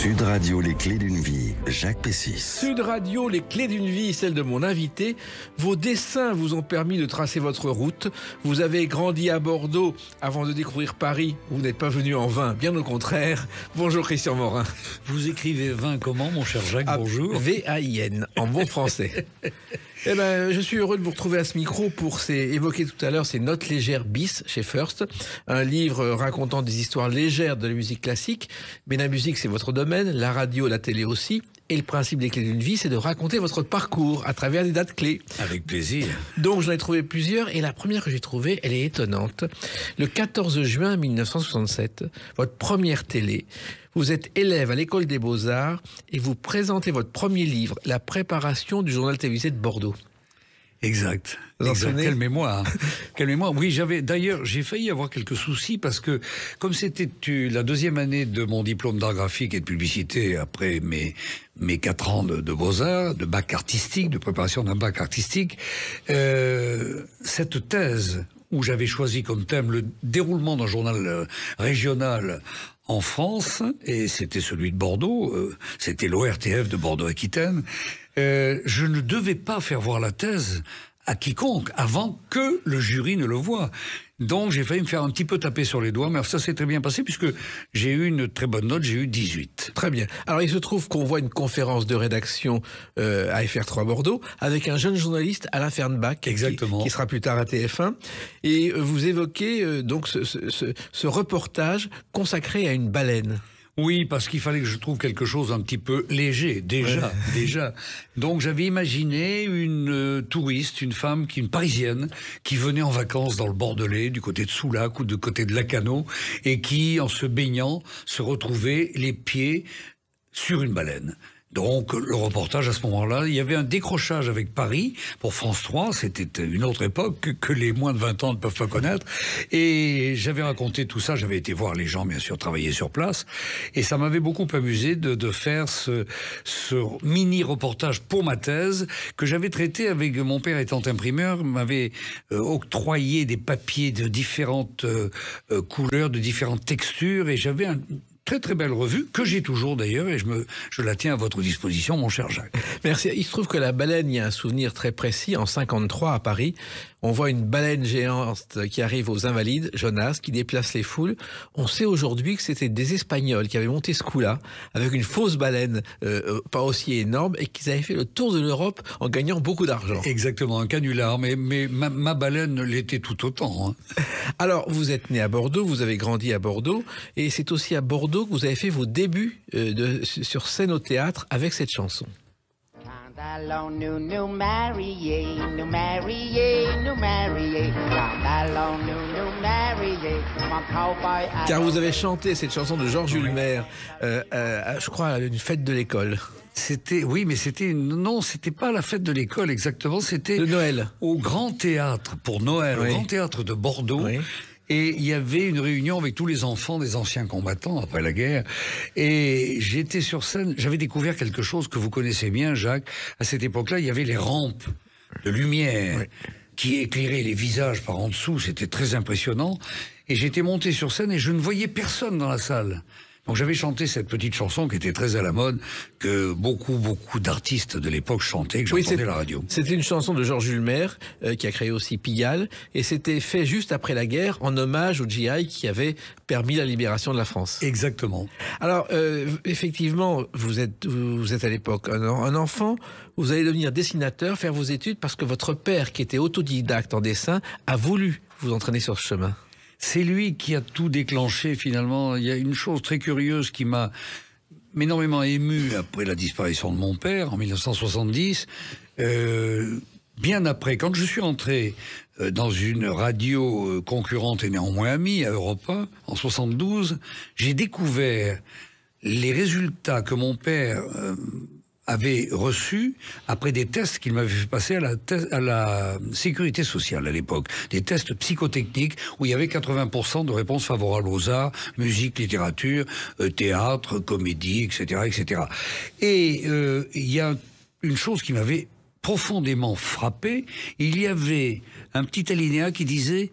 Sud Radio, les clés d'une vie, Jacques Pessis. Sud Radio, les clés d'une vie, celle de mon invité. Vos dessins vous ont permis de tracer votre route. Vous avez grandi à Bordeaux avant de découvrir Paris. Vous n'êtes pas venu en vain, bien au contraire. Bonjour Christian Morin. Vous écrivez vin comment, mon cher Jacques? Bonjour. V-A-I-N, en bon français. Eh ben, je suis heureux de vous retrouver à ce micro pour évoquer tout à l'heure ces notes légères bis chez First, un livre racontant des histoires légères de la musique classique. Mais la musique, c'est votre domaine, la radio, la télé aussi. Et le principe des clés d'une vie, c'est de raconter votre parcours à travers des dates clés. Avec plaisir. Donc j'en ai trouvé plusieurs et la première que j'ai trouvée, elle est étonnante. Le 14 juin 1967, votre première télé, vous êtes élève à l'école des Beaux-Arts et vous présentez votre premier livre, La préparation du journal télévisé de Bordeaux. Exact. Exact. Quelle mémoire. Quelle mémoire. Oui, d'ailleurs, j'ai failli avoir quelques soucis parce que, comme c'était la deuxième année de mon diplôme d'art graphique et de publicité après mes 4 ans de Beaux-Arts, de bac artistique, de préparation d'un bac artistique, cette thèse où j'avais choisi comme thème le déroulement d'un journal régional en France, et c'était celui de Bordeaux, c'était l'ORTF de Bordeaux-Aquitaine, je ne devais pas faire voir la thèse à quiconque avant que le jury ne le voie. Donc j'ai failli me faire un petit peu taper sur les doigts, mais ça s'est très bien passé puisque j'ai eu une très bonne note, j'ai eu 18. Très bien. Alors il se trouve qu'on voit une conférence de rédaction à FR3 Bordeaux avec un jeune journaliste, Alain Fernbach, exactement, qui sera plus tard à TF1, et vous évoquez donc ce reportage consacré à une baleine. Oui, parce qu'il fallait que je trouve quelque chose un petit peu léger, déjà. Donc j'avais imaginé une touriste, une femme, une parisienne, qui venait en vacances dans le Bordelais, du côté de Soulac ou du côté de Lacanau, et qui, en se baignant, se retrouvait les pieds sur une baleine. Donc le reportage à ce moment-là, il y avait un décrochage avec Paris pour France 3, c'était une autre époque que les moins de 20 ans ne peuvent pas connaître, et j'avais raconté tout ça, j'avais été voir les gens bien sûr travailler sur place, et ça m'avait beaucoup amusé de faire ce mini-reportage pour ma thèse, que j'avais traité avec mon père étant imprimeur, m'avait octroyé des papiers de différentes couleurs, de différentes textures, et j'avais un très très belle revue, que j'ai toujours d'ailleurs, et je la tiens à votre disposition, mon cher Jacques. Merci. Il se trouve que la baleine, il y a un souvenir très précis. En 53 à Paris, on voit une baleine géante qui arrive aux Invalides, Jonas, qui déplace les foules. On sait aujourd'hui que c'était des Espagnols qui avaient monté ce coup-là, avec une fausse baleine pas aussi énorme, et qu'ils avaient fait le tour de l'Europe en gagnant beaucoup d'argent. Exactement, un canular, mais ma baleine l'était tout autant. Hein. Alors, vous êtes né à Bordeaux, vous avez grandi à Bordeaux, et c'est aussi à Bordeaux que vous avez fait vos débuts sur scène au théâtre avec cette chanson. Quand allons nous marier, nous marier, nous marier. Quand allons nous marier, mon cowboy. Car vous avez chanté cette chanson de Georges Hulmer, je crois, à une fête de l'école. Oui, mais non, c'était pas la fête de l'école exactement, c'était de Noël. Au Grand Théâtre, pour Noël, oui. Au Grand Théâtre de Bordeaux. Oui. Et il y avait une réunion avec tous les enfants des anciens combattants après la guerre. Et j'étais sur scène, j'avais découvert quelque chose que vous connaissez bien, Jacques. À cette époque-là, il y avait les rampes de lumière qui éclairaient les visages par en dessous. C'était très impressionnant. Et j'étais monté sur scène et je ne voyais personne dans la salle. Donc j'avais chanté cette petite chanson qui était très à la mode, que beaucoup d'artistes de l'époque chantaient, que j'entendais à la radio. C'était une chanson de Georges Hulmer, qui a créé aussi Pigalle, et c'était fait juste après la guerre, en hommage au GI qui avait permis la libération de la France. Exactement. Alors, effectivement, vous êtes à l'époque un enfant, vous allez devenir dessinateur, faire vos études, parce que votre père, qui était autodidacte en dessin, a voulu vous entraîner sur ce chemin. C'est lui qui a tout déclenché finalement. Il y a une chose très curieuse qui m'a énormément ému après la disparition de mon père en 1970. Bien après, quand je suis entré dans une radio concurrente et néanmoins amie à Europe 1 en 72, j'ai découvert les résultats que mon père avait reçu après des tests qu'il m'avait fait passer à la sécurité sociale à l'époque. Des tests psychotechniques où il y avait 80% de réponses favorables aux arts, musique, littérature, théâtre, comédie, etc., etc. Et il y a une chose qui m'avait profondément frappé. Il y avait un petit alinéa qui disait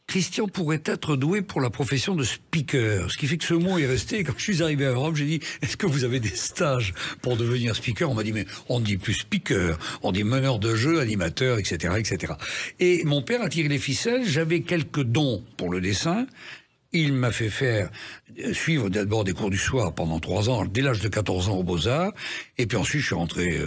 Christian pourrait être doué pour la profession de speaker. Ce qui fait que ce mot est resté. Quand je suis arrivé à Europe, j'ai dit, est-ce que vous avez des stages pour devenir speaker? On m'a dit, mais on ne dit plus speaker, on dit meneur de jeu, animateur, etc., etc. Et mon père a tiré les ficelles. J'avais quelques dons pour le dessin. Il m'a fait suivre d'abord des cours du soir pendant 3 ans, dès l'âge de 14 ans aux Beaux-Arts. Et puis ensuite, je suis rentré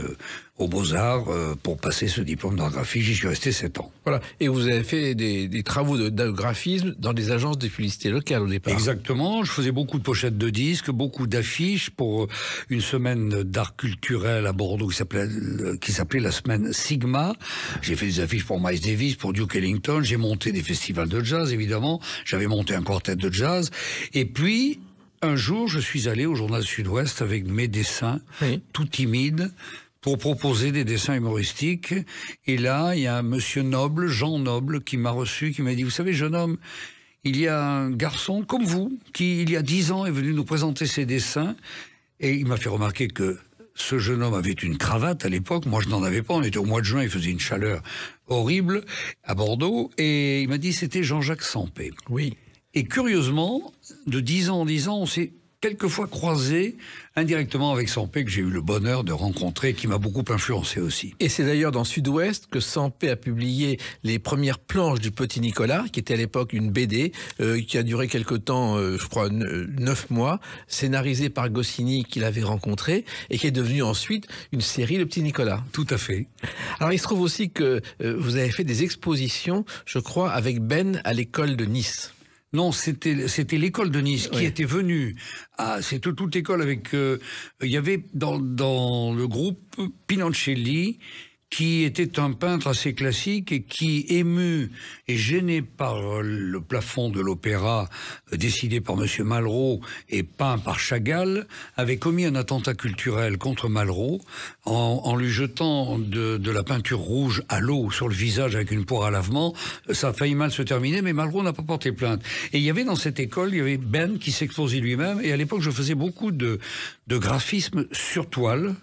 aux Beaux-Arts pour passer ce diplôme d'art graphique. J'y suis resté 7 ans. Voilà. Et vous avez fait des travaux de graphisme dans des agences de publicité locales au départ. Exactement. Je faisais beaucoup de pochettes de disques, beaucoup d'affiches pour une semaine d'art culturel à Bordeaux qui s'appelait la semaine Sigma. J'ai fait des affiches pour Miles Davis, pour Duke Ellington. J'ai monté des festivals de jazz, évidemment. J'avais monté un quartet de jazz. Et puis, un jour, je suis allé au Journal Sud-Ouest avec mes dessins, tout timides, pour proposer des dessins humoristiques. Et là, il y a un monsieur Noble, Jean Noble, qui m'a reçu, qui m'a dit, vous savez, jeune homme, il y a un garçon comme vous, qui, il y a 10 ans, est venu nous présenter ses dessins. Et il m'a fait remarquer que ce jeune homme avait une cravate à l'époque. Moi, je n'en avais pas. On était au mois de juin, il faisait une chaleur horrible à Bordeaux. Et il m'a dit, c'était Jean-Jacques Sampé. Oui. Et curieusement, de 10 ans en 10 ans, on s'est quelquefois croisé indirectement avec Sampé, que j'ai eu le bonheur de rencontrer, qui m'a beaucoup influencé aussi. Et c'est d'ailleurs dans Sud-Ouest que Sampé a publié les premières planches du Petit Nicolas, qui était à l'époque une BD, qui a duré quelque temps, je crois 9 mois, scénarisée par Goscinny, qu'il avait rencontré, et qui est devenue ensuite une série, Le Petit Nicolas. Tout à fait. Alors il se trouve aussi que vous avez fait des expositions, je crois, avec Ben à l'école de Nice. Non, c'était l'école de Nice qui était venue. C'est toute l'école avec. Il y avait dans le groupe Pinoncelli, qui était un peintre assez classique et qui, ému et gêné par le plafond de l'opéra décidé par Monsieur Malraux et peint par Chagall, avait commis un attentat culturel contre Malraux en lui jetant de la peinture rouge à l'eau sur le visage avec une poire à lavement. Ça a failli mal se terminer, mais Malraux n'a pas porté plainte. Et il y avait dans cette école, il y avait Ben qui s'exposait lui-même, et à l'époque je faisais beaucoup de graphisme sur toile.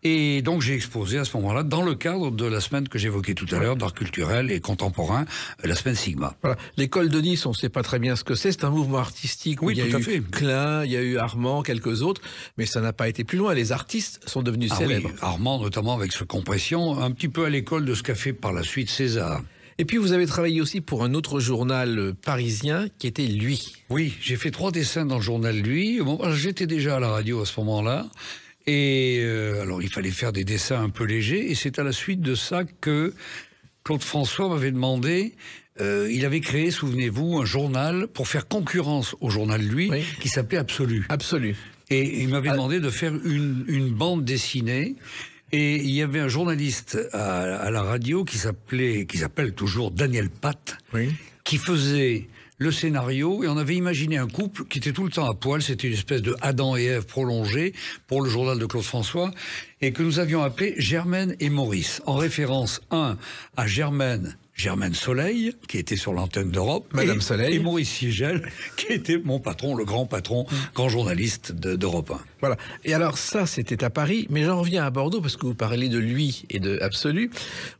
Et donc j'ai exposé à ce moment-là, dans le cadre de la semaine que j'évoquais tout à l'heure, d'art culturel et contemporain, la semaine Sigma. Voilà. L'école de Nice, on ne sait pas très bien ce que c'est. C'est un mouvement artistique où il y a eu Klein, il y a eu Armand, quelques autres, mais ça n'a pas été plus loin. Les artistes sont devenus célèbres. Oui, Armand notamment avec ce Compression, un petit peu à l'école de ce qu'a fait par la suite César. Et puis vous avez travaillé aussi pour un autre journal parisien qui était Lui. Oui, j'ai fait 3 dessins dans le journal Lui. J'étais déjà à la radio à ce moment-là. Et alors, il fallait faire des dessins un peu légers. Et c'est à la suite de ça que Claude François m'avait demandé... il avait créé, souvenez-vous, un journal pour faire concurrence au journal Lui, qui s'appelait Absolu. Absolu. Et il m'avait demandé de faire une bande dessinée. Et il y avait un journaliste à la radio qui s'appelle toujours Daniel Pat, qui faisait le scénario, et on avait imaginé un couple qui était tout le temps à poil. C'était une espèce de Adam et Ève prolongé pour le journal de Claude François, et que nous avions appelé Germaine et Maurice, en référence, à Germaine Soleil, qui était sur l'antenne d'Europe, Madame Soleil, et Maurice Sigel, qui était mon patron, le grand patron, grand journaliste d'Europe 1. Voilà. Et alors ça, c'était à Paris, mais j'en reviens à Bordeaux, parce que vous parlez de Lui et de Absolu,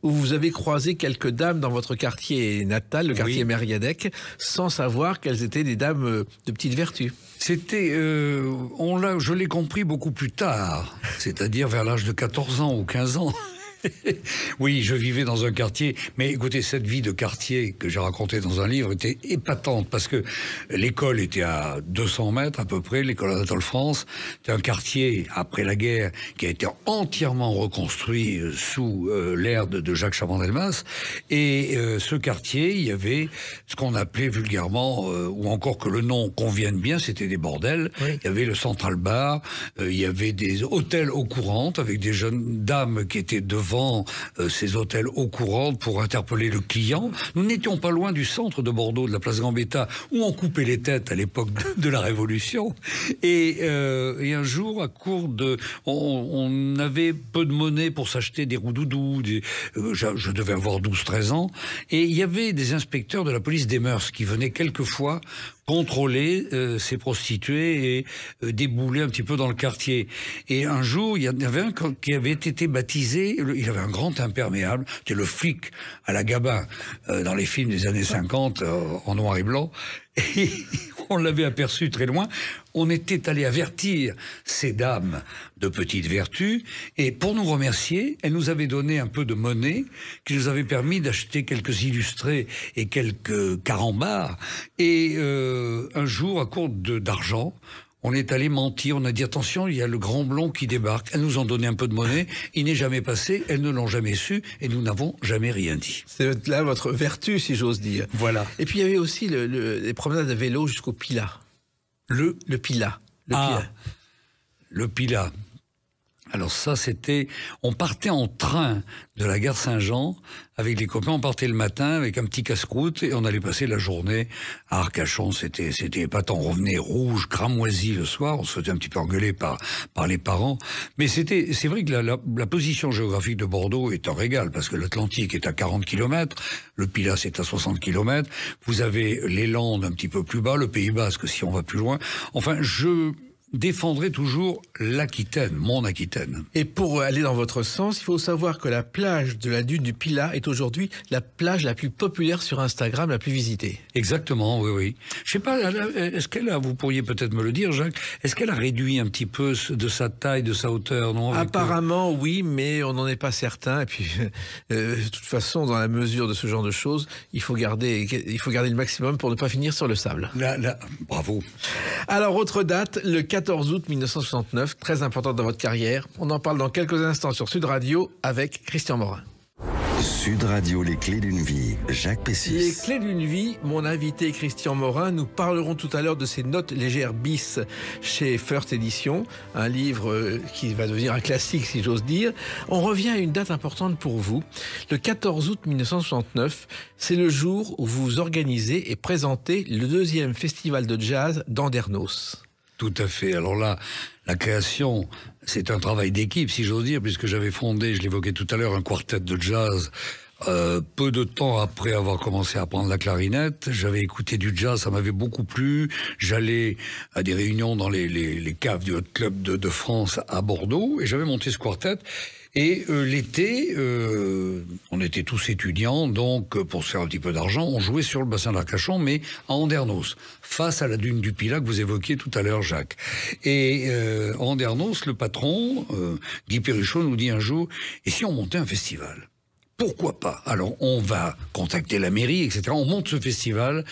où vous avez croisé quelques dames dans votre quartier natal, le quartier Mériadec, sans savoir qu'elles étaient des dames de petite vertu. C'était, je l'ai compris beaucoup plus tard, c'est-à-dire vers l'âge de 14 ans ou 15 ans. Oui, je vivais dans un quartier, mais écoutez, cette vie de quartier que j'ai racontée dans un livre était épatante, parce que l'école était à 200 mètres à peu près, l'école Anatole France. C'était un quartier, après la guerre, qui a été entièrement reconstruit sous l'ère de Jacques Chaban-Delmas. Et ce quartier, il y avait ce qu'on appelait vulgairement, ou encore que le nom convienne bien, c'était des bordels. Il y avait le Central Bar, il y avait des hôtels eau courante avec des jeunes dames qui étaient devant ces hôtels eau courante pour interpeller le client. Nous n'étions pas loin du centre de Bordeaux, de la place Gambetta, où on coupait les têtes à l'époque de la Révolution. Et un jour, à court de... On avait peu de monnaie pour s'acheter des roudoudous. Je devais avoir 12-13 ans. Et il y avait des inspecteurs de la police des mœurs qui venaient quelquefois contrôler ces prostituées et débouler un petit peu dans le quartier. Et un jour, il y avait un qui avait été baptisé, il avait un grand imperméable, c'était le flic à la Gabin, dans les films des années 50, en noir et blanc, et on l'avait aperçu très loin. On était allé avertir ces dames de petite vertu, et pour nous remercier, elles nous avaient donné un peu de monnaie qui nous avait permis d'acheter quelques illustrés et quelques carambars. Et un jour, à court d'argent, on est allé mentir, on a dit attention, il y a le grand blond qui débarque. Elles nous ont donné un peu de monnaie, il n'est jamais passé, elles ne l'ont jamais su, et nous n'avons jamais rien dit. C'est là votre vertu, si j'ose dire. Voilà. Et puis il y avait aussi les promenades à vélo jusqu'au Pilat. Le Pilat. Le Pilat. Alors ça, c'était... On partait en train de la gare Saint-Jean avec les copains. On partait le matin avec un petit casse-croûte et on allait passer la journée à Arcachon. C'était épatant. On revenait rouge, cramoisi le soir. On se faisait un petit peu engueuler par les parents. Mais c'est vrai que la position géographique de Bordeaux est un régal parce que l'Atlantique est à 40 km, le Pilat c'est à 60 km. Vous avez les Landes un petit peu plus bas, le Pays Basque si on va plus loin. Enfin, je défendrai toujours l'Aquitaine, mon Aquitaine. Et pour aller dans votre sens, il faut savoir que la plage de la dune du Pilat est aujourd'hui la plage la plus populaire sur Instagram, la plus visitée. Exactement, oui. Je sais pas, est-ce qu'elle a, vous pourriez peut-être me le dire, Jacques, est-ce qu'elle a réduit un petit peu de sa taille, de sa hauteur, non? Apparemment, oui, mais on n'en est pas certain. Et puis, de toute façon, dans la mesure de ce genre de choses, il faut garder le maximum pour ne pas finir sur le sable. Bravo. Alors, autre date, le 14 août 1969, très importante dans votre carrière. On en parle dans quelques instants sur Sud Radio avec Christian Morin. Sud Radio, les clés d'une vie, Jacques Pessis. Les clés d'une vie, mon invité Christian Morin. Nous parlerons tout à l'heure de ces notes légères bis chez First Edition, un livre qui va devenir un classique si j'ose dire. On revient à une date importante pour vous. Le 14 août 1969, c'est le jour où vous organisez et présentez le 2e festival de jazz d'Andernos. Tout à fait. Alors là, la création, c'est un travail d'équipe, si j'ose dire, puisque j'avais fondé, je l'évoquais tout à l'heure, un quartet de jazz. Peu de temps après avoir commencé à apprendre la clarinette, j'avais écouté du jazz, ça m'avait beaucoup plu. J'allais à des réunions dans les caves du Hot Club de France à Bordeaux, et j'avais monté ce quartet. Et l'été, on était tous étudiants, donc pour se faire un petit peu d'argent, on jouait sur le bassin d'Arcachon, mais à Andernos, face à la dune du Pilat que vous évoquiez tout à l'heure, Jacques. Et à Andernos, le patron, Guy Perruchot, nous dit un jour, et si on montait un festival ? Pourquoi pas? Alors, on va contacter la mairie, etc. On monte ce festival,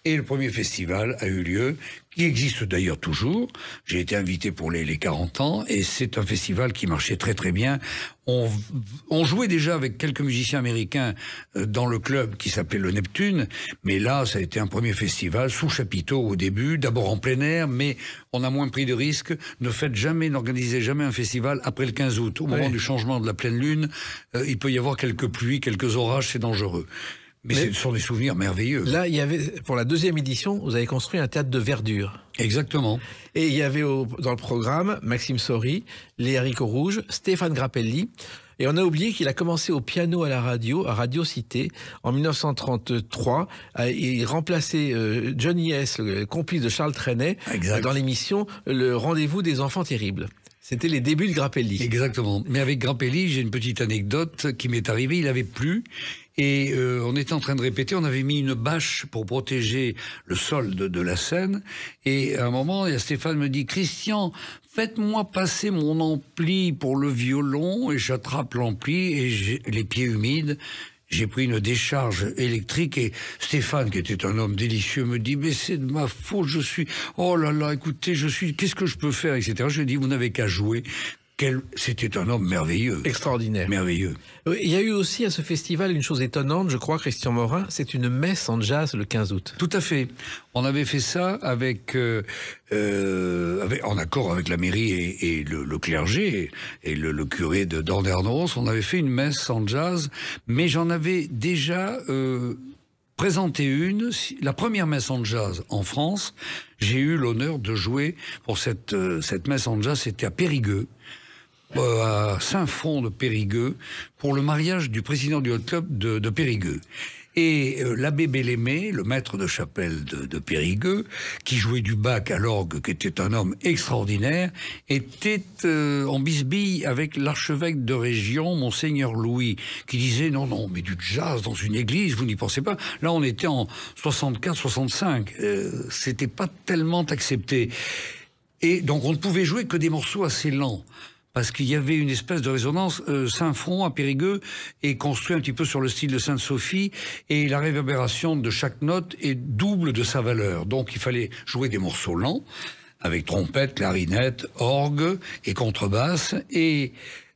et le premier festival a eu lieu, qui existe d'ailleurs toujours. J'ai été invité pour les 40 ans, et c'est un festival qui marchait très très bien. On jouait déjà avec quelques musiciens américains dans le club qui s'appelait le Neptune, mais là, ça a été un premier festival sous chapiteau au début, d'abord en plein air, mais on a moins pris de risques. N'organisez jamais un festival après le 15 août. Au moment du changement de la pleine lune, il peut y avoir quelques pluies, quelques orages, c'est dangereux. Mais ce sont des souvenirs merveilleux. Là, il y avait, pour la 2e édition, vous avez construit un théâtre de verdure. Exactement. Et il y avait dans le programme Maxime Saury, les haricots rouges, Stéphane Grappelli. Et on a oublié qu'il a commencé au piano à la radio, à Radio Cité, en 1933. Il remplaçait Johnny S., le complice de Charles Trenet, dans l'émission Le Rendez-vous des enfants terribles. C'était les débuts de Grappelli. Exactement. Mais avec Grappelli, j'ai une petite anecdote qui m'est arrivée. Il avait plu. Et on était en train de répéter, on avait mis une bâche pour protéger le sol de la scène. Et à un moment, Stéphane me dit « Christian, faites-moi passer mon ampli pour le violon. » Et j'attrape l'ampli et j'ai les pieds humides. J'ai pris une décharge électrique et Stéphane, qui était un homme délicieux, me dit « Mais c'est de ma faute, oh là là, écoutez, qu'est-ce que je peux faire, etc. » Je lui ai dit « Vous n'avez qu'à jouer. » C'était un homme merveilleux. Extraordinaire. Merveilleux. Il y a eu aussi à ce festival une chose étonnante, je crois, Christian Morin, c'est une messe en jazz le 15 août. Tout à fait. On avait fait ça en accord avec la mairie et le clergé et le curé d'Andernos. On avait fait une messe en jazz, mais j'en avais déjà présenté une. La première messe en jazz en France, j'ai eu l'honneur de jouer pour cette messe en jazz, c'était à Périgueux. À Saint-Fond de Périgueux, pour le mariage du président du Hot Club de Périgueux. Et l'abbé Bellémé, le maître de chapelle de Périgueux, qui jouait du bac à l'orgue, qui était un homme extraordinaire, était en bisbille avec l'archevêque de région, Monseigneur Louis, qui disait non, mais du jazz dans une église, vous n'y pensez pas. Là, on était en 64-65, c'était pas tellement accepté. Et donc, on ne pouvait jouer que des morceaux assez lents. Parce qu'il y avait une espèce de résonance. Saint-Front, à Périgueux, est construit un petit peu sur le style de Sainte-Sophie, et la réverbération de chaque note est double de sa valeur. Donc il fallait jouer des morceaux lents, avec trompette, clarinette, orgue et contrebasse, et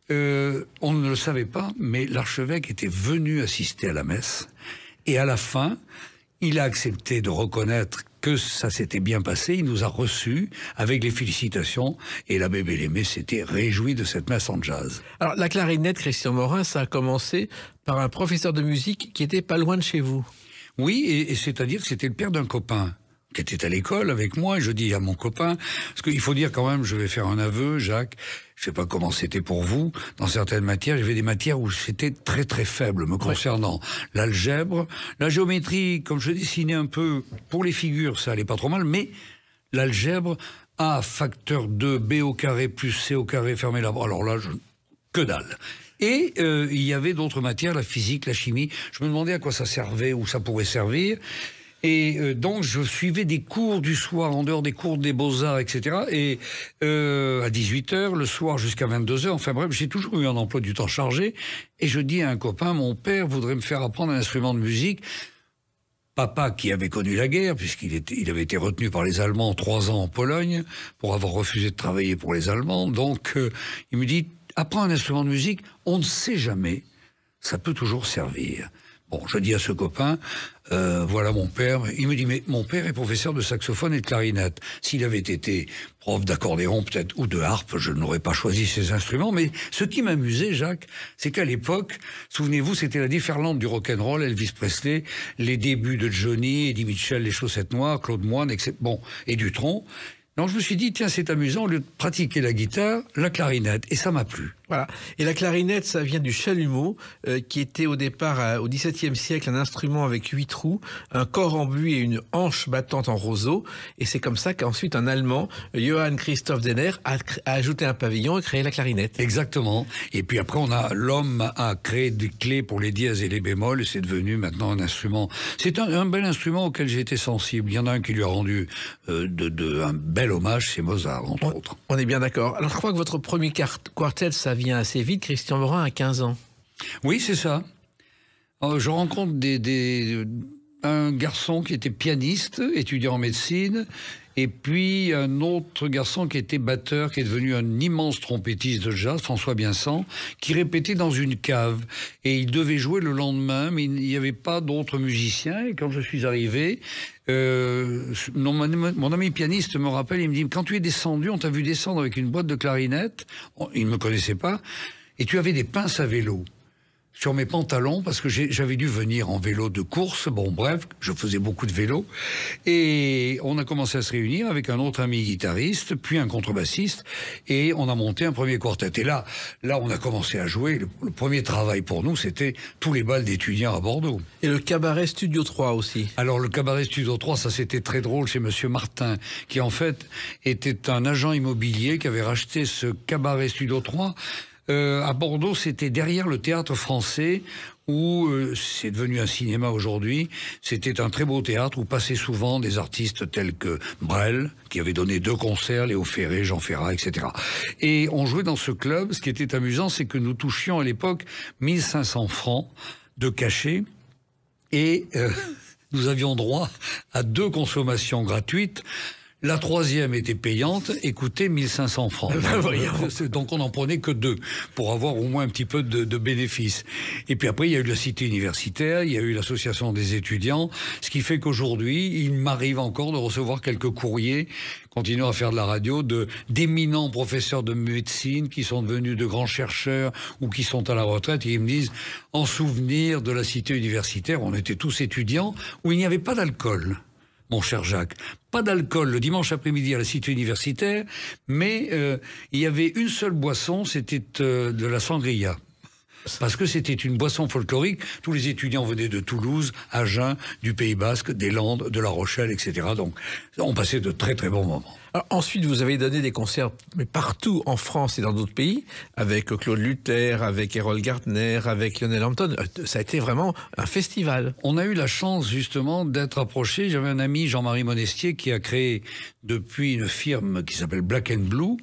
on ne le savait pas, mais l'archevêque était venu assister à la messe, et à la fin, il a accepté de reconnaître que ça s'était bien passé, il nous a reçus avec les félicitations, et l'abbé Bellémé s'était réjoui de cette messe en jazz. Alors, la clarinette, Christian Morin, ça a commencé par un professeur de musique qui était pas loin de chez vous. Oui, et c'est-à-dire que c'était le père d'un copain qui était à l'école avec moi, et je dis à mon copain, parce qu'il faut dire quand même, je vais faire un aveu, Jacques, je sais pas comment c'était pour vous, dans certaines matières, j'avais des matières où c'était très très faible me concernant. L'algèbre, la géométrie, comme je dessinais un peu pour les figures, ça allait pas trop mal, mais l'algèbre, A facteur 2, B au carré plus C au carré, fermé la barre, alors là, que dalle. Et il y avait d'autres matières, la physique, la chimie, je me demandais à quoi ça servait, où ça pourrait servir. Et donc, je suivais des cours du soir, en dehors des cours des Beaux-Arts, etc. Et à 18h, le soir jusqu'à 22h, enfin bref, j'ai toujours eu un emploi du temps chargé. Et je dis à un copain, mon père voudrait me faire apprendre un instrument de musique. Papa, qui avait connu la guerre, puisqu'il avait été retenu par les Allemands 3 ans en Pologne, pour avoir refusé de travailler pour les Allemands. Donc, il me dit, apprends un instrument de musique, on ne sait jamais, ça peut toujours servir. Bon, je dis à ce copain, voilà mon père. Il me dit, mais mon père est professeur de saxophone et de clarinette. S'il avait été prof d'accordéon peut-être ou de harpe, je n'aurais pas choisi ces instruments. Mais ce qui m'amusait, Jacques, c'est qu'à l'époque, souvenez-vous, c'était la déferlante du rock'n'roll, Elvis Presley, les débuts de Johnny, Eddie Mitchell, les Chaussettes Noires, Claude Moine, etc. Bon, et Dutronc. Donc je me suis dit, tiens, c'est amusant, au lieu de pratiquer la guitare, la clarinette. Et ça m'a plu. Voilà. Et la clarinette, ça vient du chalumeau, qui était au départ, au XVIIe siècle, un instrument avec 8 trous, un corps en buis et une hanche battante en roseau. Et c'est comme ça qu'ensuite un Allemand, Johann Christoph Denner, a ajouté un pavillon et créé la clarinette. Exactement. Et puis après, l'homme a créé des clés pour les dièses et les bémols, et c'est devenu maintenant un instrument. C'est un bel instrument auquel j'ai été sensible. Il y en a un qui lui a rendu un bel hommage, c'est Mozart, entre autres. On est bien d'accord. Alors je crois que votre premier quartet, ça vient assez vite. Christian Morin a 15 ans. Oui, c'est ça. Je rencontre un garçon qui était pianiste, étudiant en médecine, et puis un autre garçon qui était batteur, qui est devenu un immense trompettiste de jazz, François Biensan, qui répétait dans une cave. Et il devait jouer le lendemain, mais il n'y avait pas d'autres musiciens. Et quand je suis arrivé, mon ami pianiste me rappelle, il me dit, quand tu es descendu, on t'a vu descendre avec une boîte de clarinette, il ne me connaissait pas, et tu avais des pinces à vélo sur mes pantalons, parce que j'avais dû venir en vélo de course. Bon, bref, je faisais beaucoup de vélo. Et on a commencé à se réunir avec un autre ami guitariste, puis un contrebassiste, et on a monté un premier quartet. Et là, on a commencé à jouer. Le premier travail pour nous, c'était tous les bals d'étudiants à Bordeaux. Et le cabaret Studio 3 aussi. Alors, le cabaret Studio 3, ça c'était très drôle chez Monsieur Martin, qui en fait était un agent immobilier qui avait racheté ce cabaret Studio 3. À Bordeaux, c'était derrière le Théâtre Français, où c'est devenu un cinéma aujourd'hui. C'était un très beau théâtre où passaient souvent des artistes tels que Brel, qui avait donné 2 concerts, Léo Ferré, Jean Ferrat, etc. Et on jouait dans ce club. Ce qui était amusant, c'est que nous touchions à l'époque 1500 francs de cachet, et nous avions droit à 2 consommations gratuites. La 3e était payante et coûtait 1500 francs. Donc on n'en prenait que 2 pour avoir au moins un petit peu de bénéfices. Et puis après, il y a eu la cité universitaire, il y a eu l'association des étudiants, ce qui fait qu'aujourd'hui, il m'arrive encore de recevoir quelques courriers, continuant à faire de la radio, d'éminents professeurs de médecine qui sont devenus de grands chercheurs ou qui sont à la retraite, et ils me disent, en souvenir de la cité universitaire, on était tous étudiants, où il n'y avait pas d'alcool. Mon cher Jacques, pas d'alcool le dimanche après-midi à la cité universitaire, mais il y avait une seule boisson, c'était de la sangria. parce que c'était une boisson folklorique. Tous les étudiants venaient de Toulouse, Agen, du Pays Basque, des Landes, de La Rochelle, etc. Donc, on passait de très très bons moments. Alors, ensuite, vous avez donné des concerts mais partout en France et dans d'autres pays, avec Claude Luther, avec Errol Gartner, avec Lionel Hampton. Ça a été vraiment un festival. On a eu la chance justement d'être approchés. J'avais un ami, Jean-Marie Monestier, qui a créé depuis une firme qui s'appelle Black and Blue,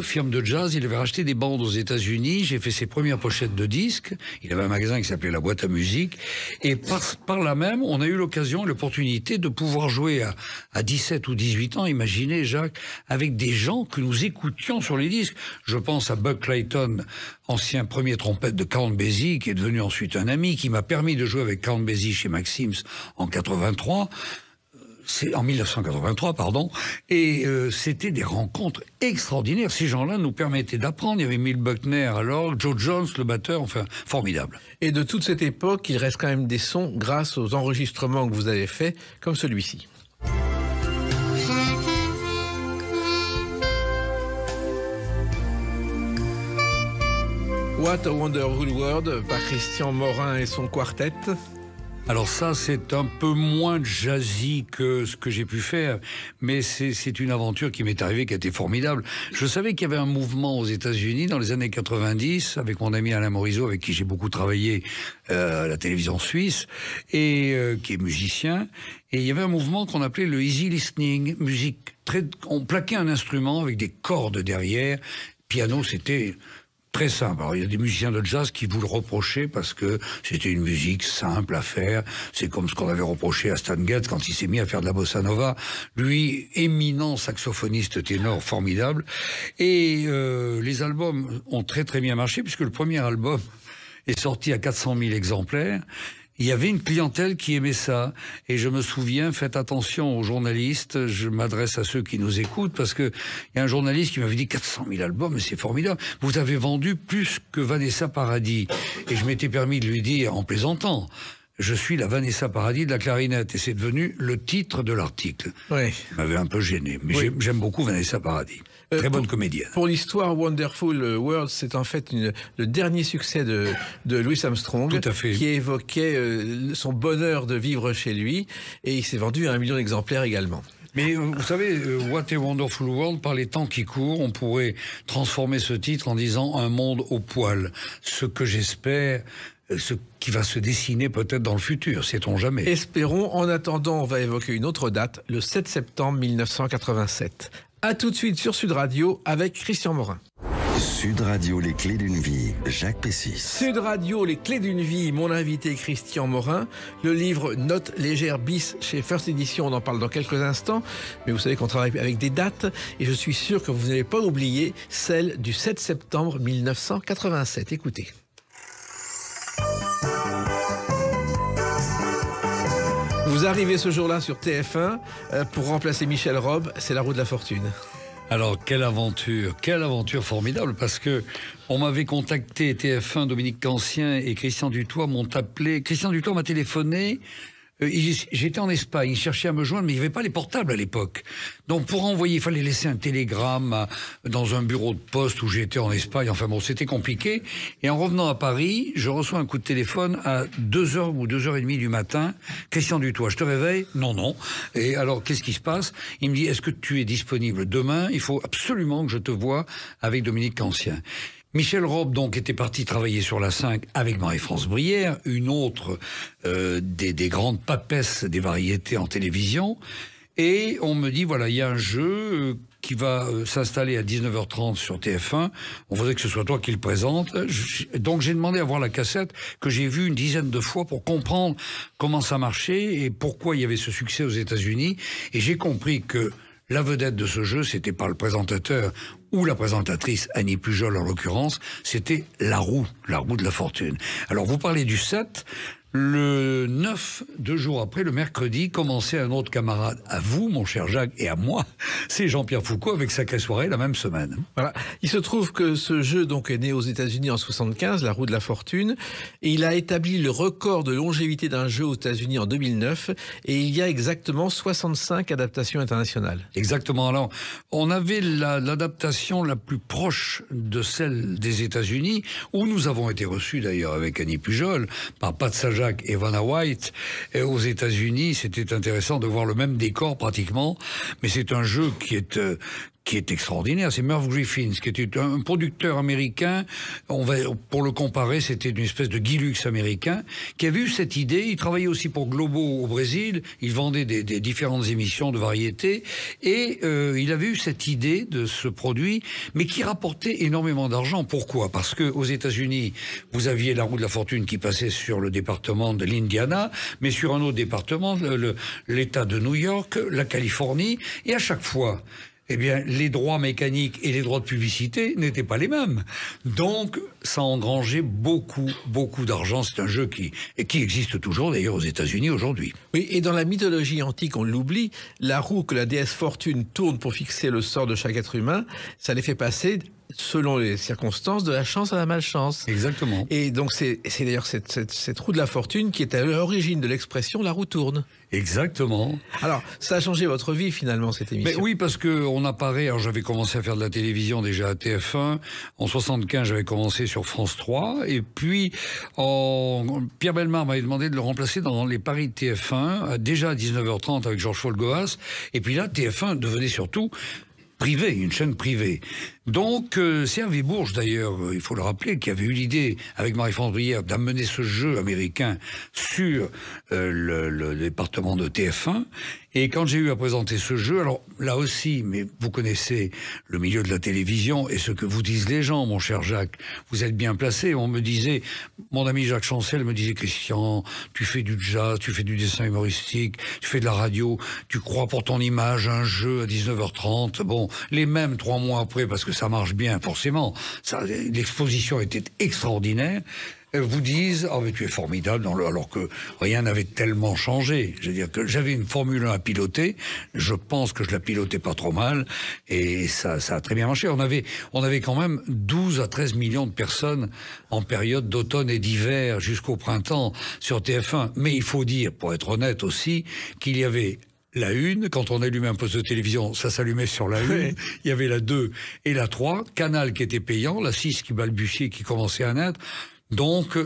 firme de jazz. Il avait racheté des bandes aux États-Unis. J'ai fait ses premières pochettes de disques. Il avait un magasin qui s'appelait La Boîte à Musique. Et par là même, on a eu l'occasion, l'opportunité de pouvoir jouer à 17 ou 18 ans, imaginez Jacques, avec des gens que nous écoutions sur les disques. Je pense à Buck Clayton, ancien premier trompette de Count Basie, qui est devenu ensuite un ami, qui m'a permis de jouer avec Count Basie chez Maxims en 83. C'est en 1983, pardon, et c'était des rencontres extraordinaires. Ces gens-là nous permettaient d'apprendre. Il y avait Milt Buckner alors, Joe Jones, le batteur, enfin, formidable. Et de toute cette époque, il reste quand même des sons grâce aux enregistrements que vous avez faits, comme celui-ci. What a Wonderful World par Christian Morin et son quartet. Alors ça, c'est un peu moins jazzy que ce que j'ai pu faire, mais c'est une aventure qui m'est arrivée, qui a été formidable. Je savais qu'il y avait un mouvement aux États-Unis dans les années 90, avec mon ami Alain Morisot, avec qui j'ai beaucoup travaillé à la télévision suisse, et qui est musicien. Et il y avait un mouvement qu'on appelait le easy listening, musique on plaquait un instrument avec des cordes derrière. Piano, c'était très simple. Alors, il y a des musiciens de jazz qui vous le reprochaient parce que c'était une musique simple à faire. C'est comme ce qu'on avait reproché à Stan Getz quand il s'est mis à faire de la bossa nova. Lui, éminent saxophoniste ténor formidable. Et les albums ont très très bien marché puisque le premier album est sorti à 400 000 exemplaires. Il y avait une clientèle qui aimait ça. Et je me souviens, faites attention aux journalistes, je m'adresse à ceux qui nous écoutent, parce que il y a un journaliste qui m'avait dit 400 000 albums, mais c'est formidable. Vous avez vendu plus que Vanessa Paradis. Et je m'étais permis de lui dire, en plaisantant, je suis la Vanessa Paradis de la clarinette. Et c'est devenu le titre de l'article. Oui. Ça m'avait un peu gêné. Mais oui, j'aime beaucoup Vanessa Paradis. Très bonne comédienne. Pour l'histoire, Wonderful World, c'est en fait le dernier succès de Louis Armstrong, tout à fait, qui évoquait son bonheur de vivre chez lui, et il s'est vendu à 1 million d'exemplaires également. Mais vous savez, What a Wonderful World, par les temps qui courent, on pourrait transformer ce titre en disant un monde au poil. Ce que j'espère, ce qui va se dessiner peut-être dans le futur, sait-on jamais. Espérons. En attendant, on va évoquer une autre date, le 7 septembre 1987. À tout de suite sur Sud Radio avec Christian Morin. Sud Radio, les clés d'une vie, Jacques Pessis. Sud Radio, les clés d'une vie, mon invité Christian Morin. Le livre Notes légères bis chez First Edition, on en parle dans quelques instants. Mais vous savez qu'on travaille avec des dates et je suis sûr que vous n'avez pas oublié celle du 7 septembre 1987. Écoutez. Vous arrivez ce jour-là sur TF1 pour remplacer Michel Robe, c'est la roue de la fortune. Alors, quelle aventure formidable, parce que on m'avait contacté, TF1, Dominique Cancien et Christian Dutoit m'ont appelé. Christian Dutoit m'a téléphoné. J'étais en Espagne, il cherchait à me joindre, mais il n'y avait pas les portables à l'époque. Donc pour envoyer, il fallait laisser un télégramme dans un bureau de poste où j'étais en Espagne. Enfin bon, c'était compliqué. Et en revenant à Paris, je reçois un coup de téléphone à 2h ou 2h30 du matin. Christian Dutoit, je te réveille? Non, non. Et alors, qu'est-ce qui se passe? Il me dit, est-ce que tu es disponible demain? Il faut absolument que je te voie avec Dominique Cancien. Michel Robe, donc, était parti travailler sur la 5 avec Marie-France Brière, une autre des grandes papesses des variétés en télévision. Et on me dit, voilà, il y a un jeu qui va s'installer à 19h30 sur TF1. On voudrait que ce soit toi qui le présente. Donc j'ai demandé à voir la cassette que j'ai vue une dizaine de fois pour comprendre comment ça marchait et pourquoi il y avait ce succès aux États-Unis. Et j'ai compris que la vedette de ce jeu, c'était pas le présentateur ou la présentatrice, Annie Pujol en l'occurrence, c'était la roue de la fortune. Alors vous parlez du 7, Le 9, 2 jours après, le mercredi, commençait un autre camarade, à vous, mon cher Jacques, et à moi, c'est Jean-Pierre Foucault avec Sacrée Soirée la même semaine. Voilà. Il se trouve que ce jeu donc est né aux États-Unis en 75, La Roue de la Fortune, et il a établi le record de longévité d'un jeu aux États-Unis en 2009, et il y a exactement 65 adaptations internationales. Exactement. Alors, on avait l'adaptation la plus proche de celle des États-Unis, où nous avons été reçus d'ailleurs avec Annie Pujol, par Pat Sajak et Vanna White. Et aux États-Unis, c'était intéressant de voir le même décor pratiquement, mais c'est un jeu qui est extraordinaire. C'est Merv Griffin, qui était un producteur américain. Pour le comparer, c'était une espèce de Guy Lux américain, qui avait eu cette idée. Il travaillait aussi pour Globo au Brésil. Il vendait des différentes émissions de variété. Et il avait eu cette idée de ce produit, mais qui rapportait énormément d'argent. Pourquoi? Parce que aux États-Unis, vous aviez La Roue de la Fortune qui passait sur le département de l'Indiana, mais sur un autre département, l'État de New York, la Californie. Et à chaque fois, eh bien, les droits mécaniques et les droits de publicité n'étaient pas les mêmes. Donc, ça engrangeait beaucoup, beaucoup d'argent. C'est un jeu qui existe toujours, d'ailleurs, aux États-Unis aujourd'hui. Oui, et dans la mythologie antique, on l'oublie, la roue que la déesse Fortune tourne pour fixer le sort de chaque être humain, ça les fait passer, selon les circonstances, de la chance à la malchance. Exactement. Et donc, c'est d'ailleurs cette roue de la fortune qui est à l'origine de l'expression « la roue tourne ». Exactement. Alors, ça a changé votre vie, finalement, cette émission. Mais oui, parce que on apparaît. Alors, j'avais commencé à faire de la télévision déjà à TF1. En 75, j'avais commencé sur France 3. Et puis, Pierre Bellemare m'avait demandé de le remplacer dans les paris de TF1, déjà à 19h30 avec Georges Folgoas. Et puis là, TF1 devenait surtout privé, une chaîne privée. Donc, c'est Hervé Bourges, d'ailleurs, il faut le rappeler, qui avait eu l'idée, avec Marie-France Brière, d'amener ce jeu américain sur le département de TF1. Et quand j'ai eu à présenter ce jeu, alors là aussi, mais vous connaissez le milieu de la télévision et ce que vous disent les gens, mon cher Jacques, vous êtes bien placé. On me disait, mon ami Jacques Chancel me disait, Christian, tu fais du jazz, tu fais du dessin humoristique, tu fais de la radio, tu crois pour ton image un jeu à 19h30. Bon, les mêmes 3 mois après, parce que ça marche bien, forcément. L'exposition était extraordinaire. Vous disent, mais tu es formidable, alors que rien n'avait tellement changé. Je veux dire que j'avais une Formule 1 à piloter, je pense que je la pilotais pas trop mal, et ça a très bien marché. On avait quand même 12 à 13 millions de personnes en période d'automne et d'hiver jusqu'au printemps sur TF1. Mais il faut dire, pour être honnête aussi, qu'il y avait la 1, quand on allumait un poste de télévision, ça s'allumait sur la 1. Oui. Il y avait la 2 et la 3. Canal qui était payant, la 6 qui balbutiait, qui commençait à naître. Donc,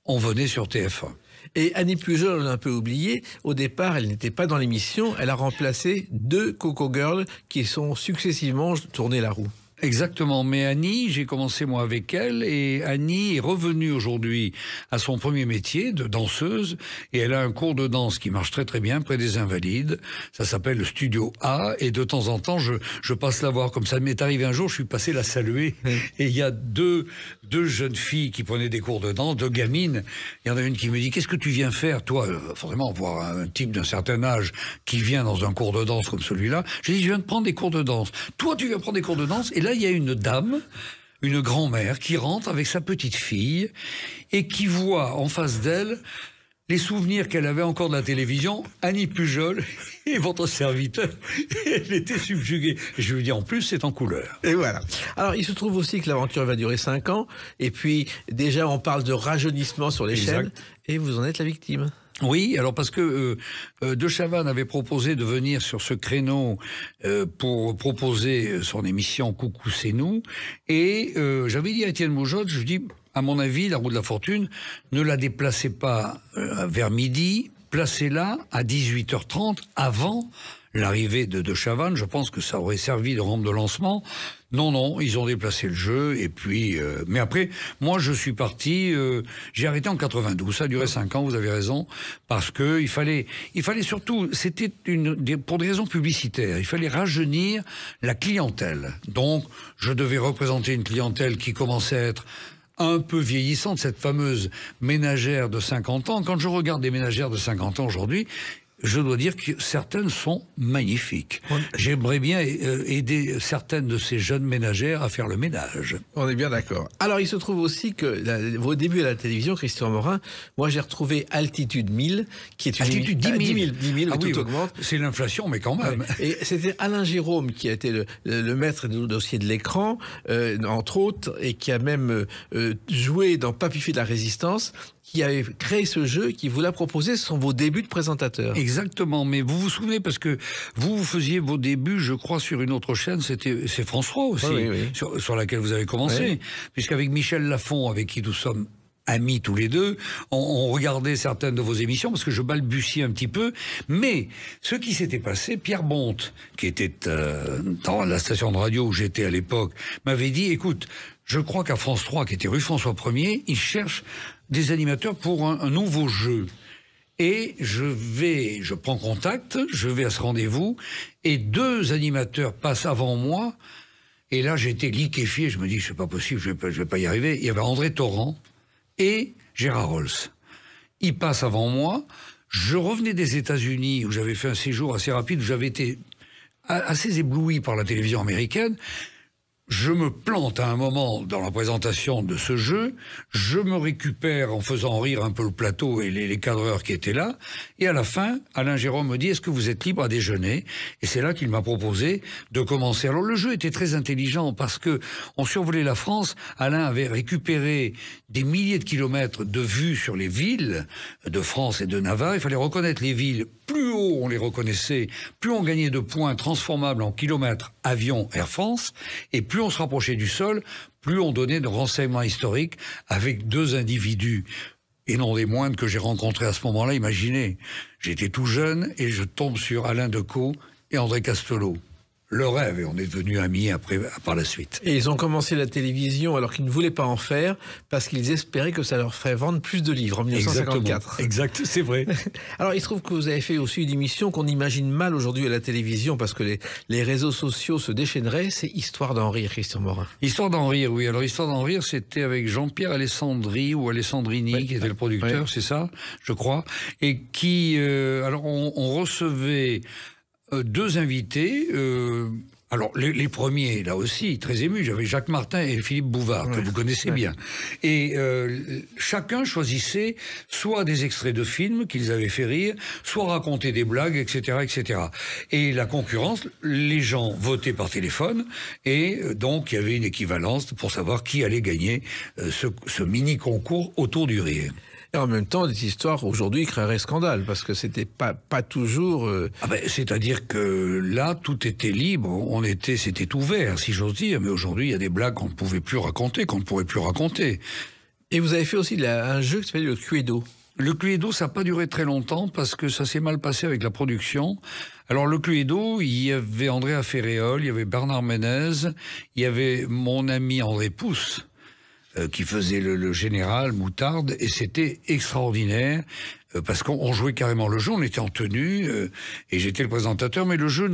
on venait sur TF1. Et Annie Pujol, on l'a un peu oublié, au départ, elle n'était pas dans l'émission. Elle a remplacé 2 Coco Girls qui sont successivement tournées la roue. Exactement, mais Annie, j'ai commencé moi avec elle, et Annie est revenue aujourd'hui à son premier métier de danseuse, et elle a un cours de danse qui marche très très bien près des Invalides. Ça s'appelle le Studio A, et de temps en temps je passe la voir. Comme ça m'est arrivé un jour, je suis passé la saluer, et il y a deux jeunes filles qui prenaient des cours de danse, 2 gamines. Il y en a une qui me dit, qu'est-ce que tu viens faire, toi? Forcément, voir un type d'un certain âge qui vient dans un cours de danse comme celui-là. J'ai dit, je viens de prendre des cours de danse. Toi, tu viens prendre des cours de danse? Et là, il y a une dame, une grand-mère, qui rentre avec sa petite fille et qui voit en face d'elle les souvenirs qu'elle avait encore de la télévision, Annie Pujol et votre serviteur. Elle était subjuguée. Et je lui dis, en plus, c'est en couleur. Et voilà. Alors, il se trouve aussi que l'aventure va durer 5 ans. Et puis, déjà, on parle de rajeunissement sur les chaînes. Et vous en êtes la victime. Oui, alors parce que De Chavannes avait proposé de venir sur ce créneau pour proposer son émission Coucou c'est nous, et j'avais dit à Étienne Moujotte, je dis, à mon avis, La Roue de la Fortune, ne la déplacez pas vers midi, placez-la à 18h30 avant l'arrivée de Chavannes. Je pense que ça aurait servi de rampe de lancement. Non, ils ont déplacé le jeu, et puis... mais après, moi, je suis parti... j'ai arrêté en 92, ça a duré 5 ans, vous avez raison, parce que il fallait surtout... C'était pour des raisons publicitaires, il fallait rajeunir la clientèle. Donc, je devais représenter une clientèle qui commençait à être un peu vieillissante, cette fameuse ménagère de 50 ans. Quand je regarde des ménagères de 50 ans aujourd'hui, je dois dire que certaines sont magnifiques. J'aimerais bien aider certaines de ces jeunes ménagères à faire le ménage. On est bien d'accord. Alors, il se trouve aussi que vos débuts à la télévision, Christian Morin, moi j'ai retrouvé Altitude 1000, qui est une Altitude 10 000. 10 000, Ah tout oui, augmente. c'est l'inflation, mais quand même. Ouais. Et c'était Alain Jérôme qui a été le maître du dossier de l'écran, entre autres, et qui a même joué dans Papy de la Résistance, qui avait créé ce jeu, qui vous l'a proposé. Ce sont vos débuts de présentateur. Exactement, mais vous vous souvenez, parce que vous faisiez vos débuts, je crois, sur une autre chaîne, c'est France 3 aussi, oui. Sur laquelle vous avez commencé, puisqu'avec Michel Lafon, avec qui nous sommes amis tous les deux, on regardait certaines de vos émissions, parce que je balbutiais un petit peu, mais ce qui s'était passé, Pierre Bonte, qui était dans la station de radio où j'étais à l'époque, m'avait dit, écoute, je crois qu'à France 3, qui était rue François 1er, ils cherchent des animateurs pour un nouveau jeu. Et je prends contact, je vais à ce rendez-vous, et 2 animateurs passent avant moi, et là j'étais liquéfié, je me dis, c'est pas possible, je vais pas y arriver. Il y avait André Torrent et Gérard Rolls. Ils passent avant moi, je revenais des États-Unis, où j'avais fait un séjour assez rapide, où j'avais été assez ébloui par la télévision américaine. Je me plante à un moment dans la présentation de ce jeu, je me récupère en faisant rire un peu le plateau et les cadreurs qui étaient là, et à la fin, Alain Jérôme me dit, est-ce que vous êtes libre à déjeuner? Et c'est là qu'il m'a proposé de commencer. Alors le jeu était très intelligent, parce que on survolait la France, Alain avait récupéré des milliers de kilomètres de vues sur les villes de France et de Navarre, il fallait reconnaître les villes, plus haut on les reconnaissait, plus on gagnait de points transformables en kilomètres avion Air France, et plus on se rapprochait du sol, plus on donnait de renseignements historiques avec 2 individus, et non des moindres que j'ai rencontrés à ce moment-là. Imaginez, j'étais tout jeune et je tombe sur Alain Decaux et André Castelot. Le rêve, et on est devenus amis par la suite. Et ils ont commencé la télévision alors qu'ils ne voulaient pas en faire, parce qu'ils espéraient que ça leur ferait vendre plus de livres en 1954. Exact, c'est vrai. Alors il se trouve que vous avez fait aussi une émission qu'on imagine mal aujourd'hui à la télévision, parce que les réseaux sociaux se déchaîneraient, c'est Histoire d'en rire, Christian Morin. Histoire d'en rire, oui. Alors Histoire d'en rire, c'était avec Jean-Pierre Alessandri, ou Alessandrini, qui était le producteur, c'est ça, je crois, et qui... alors on recevait... 2 invités, alors les premiers, là aussi, très émus, j'avais Jacques Martin et Philippe Bouvard, que vous connaissez bien. Et chacun choisissait soit des extraits de films qu'ils avaient fait rire, soit raconter des blagues, etc., etc. Et la concurrence, les gens votaient par téléphone, et donc il y avait une équivalence pour savoir qui allait gagner ce mini-concours autour du rire. Et en même temps, des histoires aujourd'hui créeraient scandale, parce que c'était pas toujours... c'est-à-dire que là, tout était libre, c'était ouvert, si j'ose dire, mais aujourd'hui, il y a des blagues qu'on ne pouvait plus raconter, qu'on ne pourrait plus raconter. Et vous avez fait aussi un jeu qui s'appelle le Cluedo. Le Cluedo, ça n'a pas duré très longtemps, parce que ça s'est mal passé avec la production. Alors le Cluedo, il y avait Andrea Ferréol, il y avait Bernard Ménez, il y avait mon ami André Pousse, qui faisait le général Moutarde, et c'était extraordinaire, parce qu'on jouait carrément le jeu, on était en tenue, et j'étais le présentateur, mais le jeu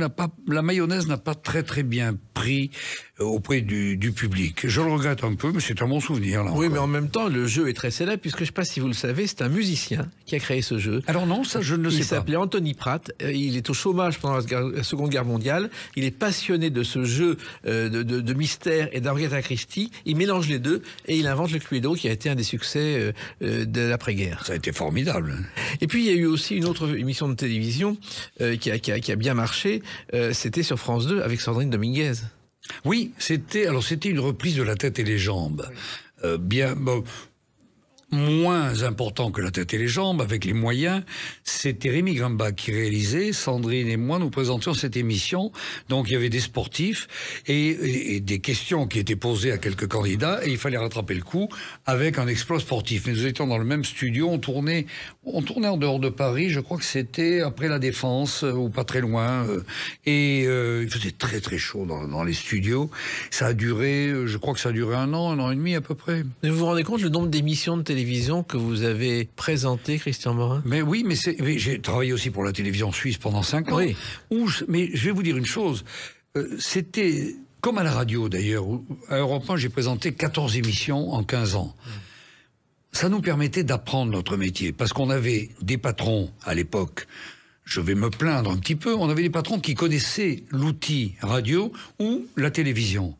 la mayonnaise n'a pas très très bien pris auprès du public. Je le regrette un peu, mais c'est un bon souvenir. Là, oui, encore. mais en même temps, le jeu est très célèbre, puisque je ne sais pas si vous le savez, c'est un musicien qui a créé ce jeu. Alors non, ça je ne le sais pas. Il s'appelait Anthony Pratt, il est au chômage pendant la Seconde Guerre mondiale, il est passionné de ce jeu de mystère et d'Agatha Christie, il mélange les deux, et il invente le Cluedo, qui a été un des succès de l'après-guerre. Ça a été formidable. Et puis il y a eu aussi une autre émission de télévision qui a bien marché, c'était sur France 2 avec Sandrine Dominguez. Oui, c'était une reprise de La tête et les jambes. Moins important que La tête et les jambes, avec les moyens. C'était Rémi Grimbach qui réalisait. Sandrine et moi, nous présentions cette émission. Donc, il y avait des sportifs et des questions qui étaient posées à quelques candidats, et il fallait rattraper le coup avec un exploit sportif. Mais nous étions dans le même studio, on tournait en dehors de Paris, je crois que c'était après la Défense, ou pas très loin, et il faisait très très chaud dans les studios. Ça a duré, je crois que ça a duré 1 an et demi à peu près. Et vous vous rendez compte le nombre d'émissions de télévision que vous avez présentées, Christian Morin? Mais oui, mais j'ai travaillé aussi pour la télévision suisse pendant 5 ans. Oui. Mais je vais vous dire une chose, c'était comme à la radio d'ailleurs, à Europe 1, j'ai présenté 14 émissions en 15 ans. Ça nous permettait d'apprendre notre métier, parce qu'on avait des patrons à l'époque. je vais me plaindre un petit peu, on avait des patrons qui connaissaient l'outil radio ou la télévision.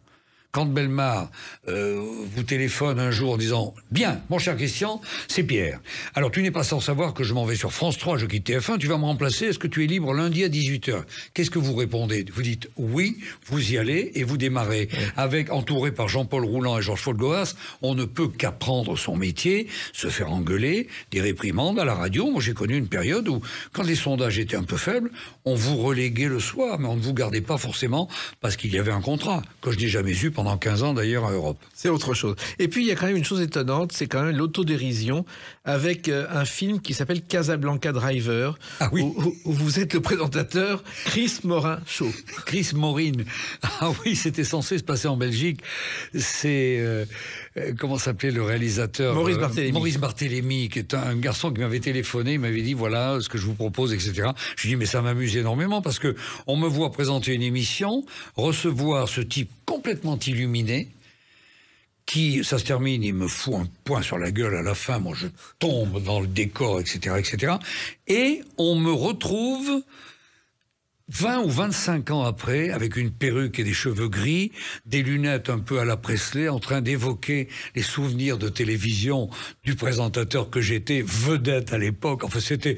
Quand Bellemare vous téléphone un jour en disant « Bien, mon cher Christian, c'est Pierre. Alors, tu n'es pas sans savoir que je m'en vais sur France 3, je quitte TF1, tu vas me remplacer, est-ce que tu es libre lundi à 18h ?» Qu'est-ce que vous répondez? Vous dites « Oui », vous y allez et vous démarrez. Avec, entouré par Jean-Paul Rouland et Georges Folgoas, on ne peut qu'apprendre son métier, se faire engueuler, des réprimandes à la radio. Moi, j'ai connu une période où, quand les sondages étaient un peu faibles, on vous reléguait le soir, mais on ne vous gardait pas forcément parce qu'il y avait un contrat, que je n'ai jamais eu pendant 15 ans d'ailleurs à Europe. C'est autre chose. Et puis il y a quand même une chose étonnante, c'est quand même l'autodérision avec un film qui s'appelle Casablanca Driver, où vous êtes le présentateur Chris Morin Show. Chris Morin. Ah oui, c'était censé se passer en Belgique. C'est... comment s'appelait le réalisateur? Maurice Barthélémy. Maurice Barthélémy, qui est un garçon qui m'avait téléphoné, il m'avait dit voilà ce que je vous propose, etc. Je lui ai dit mais ça m'amuse énormément parce que on me voit présenter une émission, recevoir ce type complètement illuminé, qui, ça se termine, il me fout un poing sur la gueule à la fin, moi je tombe dans le décor, etc., etc. Et on me retrouve 20 ou 25 ans après, avec une perruque et des cheveux gris, des lunettes un peu à la Presley, en train d'évoquer les souvenirs de télévision du présentateur que j'étais, vedette à l'époque. Enfin, c'était...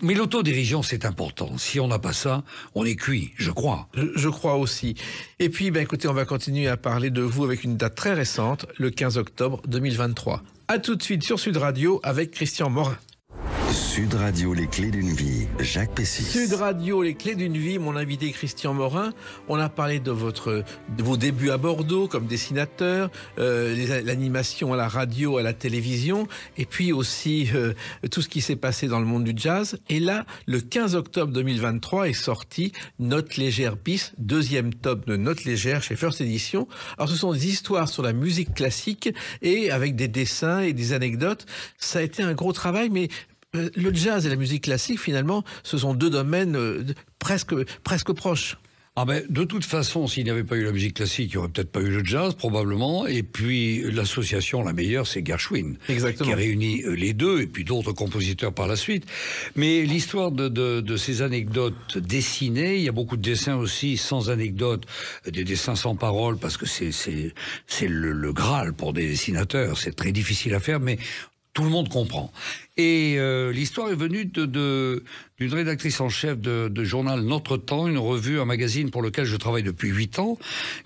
Mais l'autodérision, c'est important. Si on n'a pas ça, on est cuit, je crois. Je crois aussi. Et puis, écoutez, on va continuer à parler de vous avec une date très récente, le 15 octobre 2023. À tout de suite sur Sud Radio avec Christian Morin. Sud Radio, les clés d'une vie, Jacques Pessis. Sud Radio, les clés d'une vie, mon invité Christian Morin. On a parlé de vos débuts à Bordeaux comme dessinateur, l'animation à la radio, à la télévision, et puis aussi tout ce qui s'est passé dans le monde du jazz. Et là, le 15 octobre 2023 est sorti Notes légères bis, deuxième tome de Notes légères chez First Edition. Alors ce sont des histoires sur la musique classique et avec des dessins et des anecdotes. Ça a été un gros travail, mais le jazz et la musique classique, finalement, ce sont deux domaines presque proches. Ah ben, de toute façon, s'il n'y avait pas eu la musique classique, il n'y aurait peut-être pas eu le jazz, probablement. Et puis, l'association la meilleure, c'est Gershwin. Exactement. Qui réunit les deux, et puis d'autres compositeurs par la suite. Mais l'histoire de ces anecdotes dessinées, il y a beaucoup de dessins aussi sans anecdotes, des dessins sans parole, parce que c'est le Graal pour des dessinateurs. C'est très difficile à faire, mais tout le monde comprend. Et l'histoire est venue d'une rédactrice en chef de journal Notre Temps, une revue, un magazine pour lequel je travaille depuis 8 ans,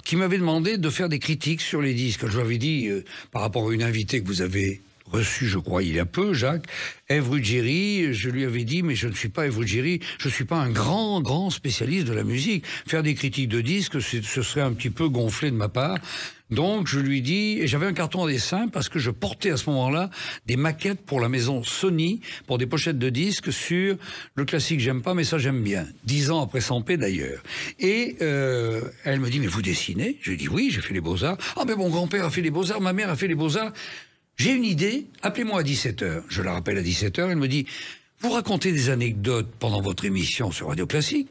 qui m'avait demandé de faire des critiques sur les disques. Je lui avais dit, par rapport à une invitée que vous avez reçue, je crois, il y a peu, Jacques, Ève Ruggieri, je lui avais dit, mais je ne suis pas Ève Ruggieri, je ne suis pas un grand spécialiste de la musique. Faire des critiques de disques, ce serait un petit peu gonflé de ma part. Donc je lui dis, et j'avais un carton à dessin parce que je portais à ce moment-là des maquettes pour la maison Sony, pour des pochettes de disques sur le classique j'aime pas mais ça j'aime bien, 10 ans après Sampé d'ailleurs. Et elle me dit mais vous dessinez? Je lui dis oui, j'ai fait les Beaux-Arts. Ah mais mon grand-père a fait les Beaux-Arts, ma mère a fait les Beaux-Arts. J'ai une idée, appelez-moi à 17h. Je la rappelle à 17h, elle me dit vous racontez des anecdotes pendant votre émission sur Radio Classique.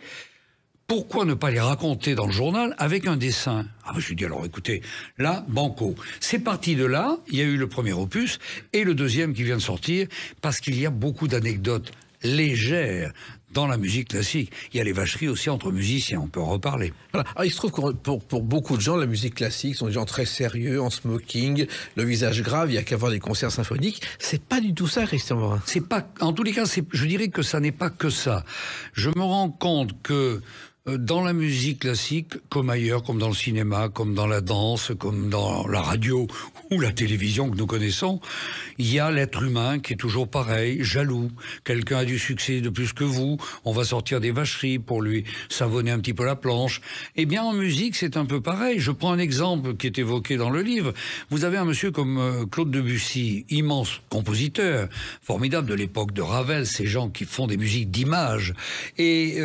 Pourquoi ne pas les raconter dans le journal avec un dessin? Ah ben je lui dis alors écoutez, là, banco. C'est parti de là, il y a eu le premier opus et le deuxième qui vient de sortir parce qu'il y a beaucoup d'anecdotes légères dans la musique classique. Il y a les vacheries aussi entre musiciens, on peut en reparler. Voilà. Alors, il se trouve que pour beaucoup de gens, la musique classique sont des gens très sérieux, en smoking, le visage grave, il n'y a qu'à voir des concerts symphoniques. C'est pas du tout ça, Christian Morin. C'est pas, en tous les cas, je dirais que ça n'est pas que ça. Je me rends compte que dans la musique classique, comme ailleurs, comme dans le cinéma, comme dans la danse, comme dans la radio ou la télévision que nous connaissons, il y a l'être humain qui est toujours pareil, jaloux. Quelqu'un a du succès de plus que vous, on va sortir des vacheries pour lui savonner un petit peu la planche. Eh bien, en musique, c'est un peu pareil. Je prends un exemple qui est évoqué dans le livre. Vous avez un monsieur comme Claude Debussy, immense compositeur, formidable de l'époque de Ravel, ces gens qui font des musiques d'image. Et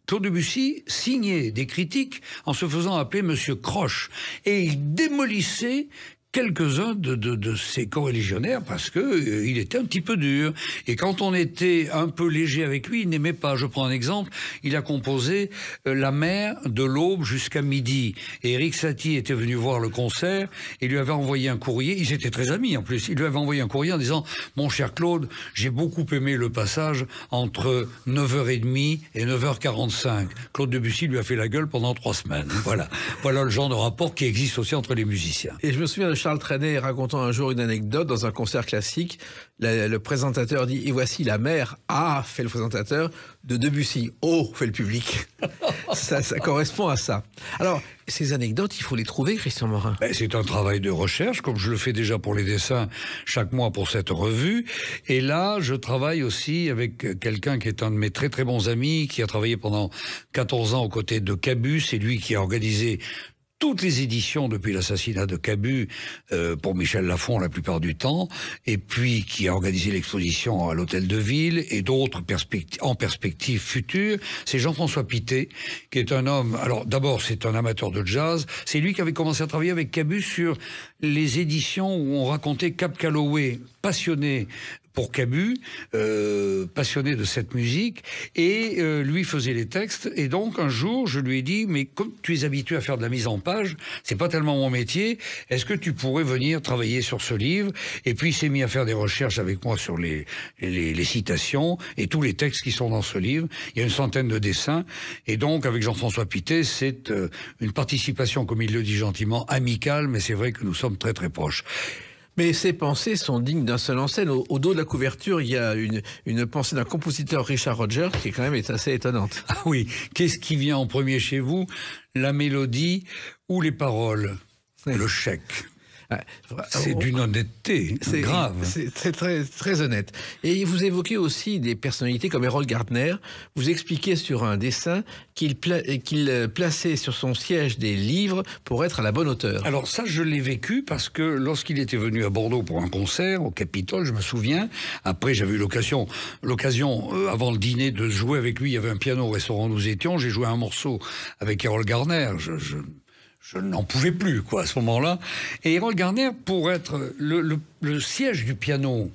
Claude Debussy signait des critiques en se faisant appeler Monsieur Croche. Et il démolissait quelques-uns de ses coreligionnaires parce que il était un petit peu dur. Et quand on était un peu léger avec lui, il n'aimait pas. Je prends un exemple. Il a composé La mer de l'aube jusqu'à midi. Et Éric Satie était venu voir le concert et lui avait envoyé un courrier. Ils étaient très amis en plus. Il lui avait envoyé un courrier en disant « Mon cher Claude, j'ai beaucoup aimé le passage entre 9h30 et 9h45. » Claude Debussy lui a fait la gueule pendant 3 semaines. Voilà. Voilà le genre de rapport qui existe aussi entre les musiciens. Et je me souviens de Charles Trenet racontant un jour une anecdote dans un concert classique. Le présentateur dit « Et voici la mer, ah, fait le présentateur, de Debussy, oh, fait le public. » Ça correspond à ça. Alors, ces anecdotes, il faut les trouver, Christian Morin. C'est un travail de recherche, comme je le fais déjà pour les dessins chaque mois pour cette revue. Et là, je travaille aussi avec quelqu'un qui est un de mes très très bons amis, qui a travaillé pendant 14 ans aux côtés de Cabu. C'est lui qui a organisé toutes les éditions depuis l'assassinat de Cabu pour Michel Lafon la plupart du temps, et puis qui a organisé l'exposition à l'Hôtel de Ville et d'autres en perspective future. C'est Jean-François Pité, qui est un homme... Alors d'abord, c'est un amateur de jazz. C'est lui qui avait commencé à travailler avec Cabu sur les éditions où on racontait Cab Calloway, passionné pour Cabu, passionné de cette musique, et lui faisait les textes. Et donc un jour, je lui ai dit, mais comme tu es habitué à faire de la mise en page, c'est pas tellement mon métier, est-ce que tu pourrais venir travailler sur ce livre? Et puis il s'est mis à faire des recherches avec moi sur les citations et tous les textes qui sont dans ce livre. Il y a une centaine de dessins, et donc avec Jean-François Pité, c'est une participation, comme il le dit gentiment, amicale, mais c'est vrai que nous sommes très très proches. Mais ces pensées sont dignes d'un seul en scène. Au dos de la couverture, il y a une pensée d'un compositeur, Richard Rodgers, qui quand même est assez étonnante. Ah oui, qu'est-ce qui vient en premier chez vous? La mélodie ou les paroles? Oui. Le chèque. C'est d'une honnêteté grave. C'est très, très honnête. Et vous évoquez aussi des personnalités comme Errol Gardner. Vous expliquez sur un dessin qu'il plaçait sur son siège des livres pour être à la bonne hauteur. Alors ça, je l'ai vécu parce que lorsqu'il était venu à Bordeaux pour un concert au Capitole, je me souviens, après j'avais eu l'occasion avant le dîner de jouer avec lui. Il y avait un piano au restaurant où nous étions. J'ai joué un morceau avec Errol Gardner. Je n'en pouvais plus, quoi, à ce moment-là. Et Errol Gardner, pour être le siège du piano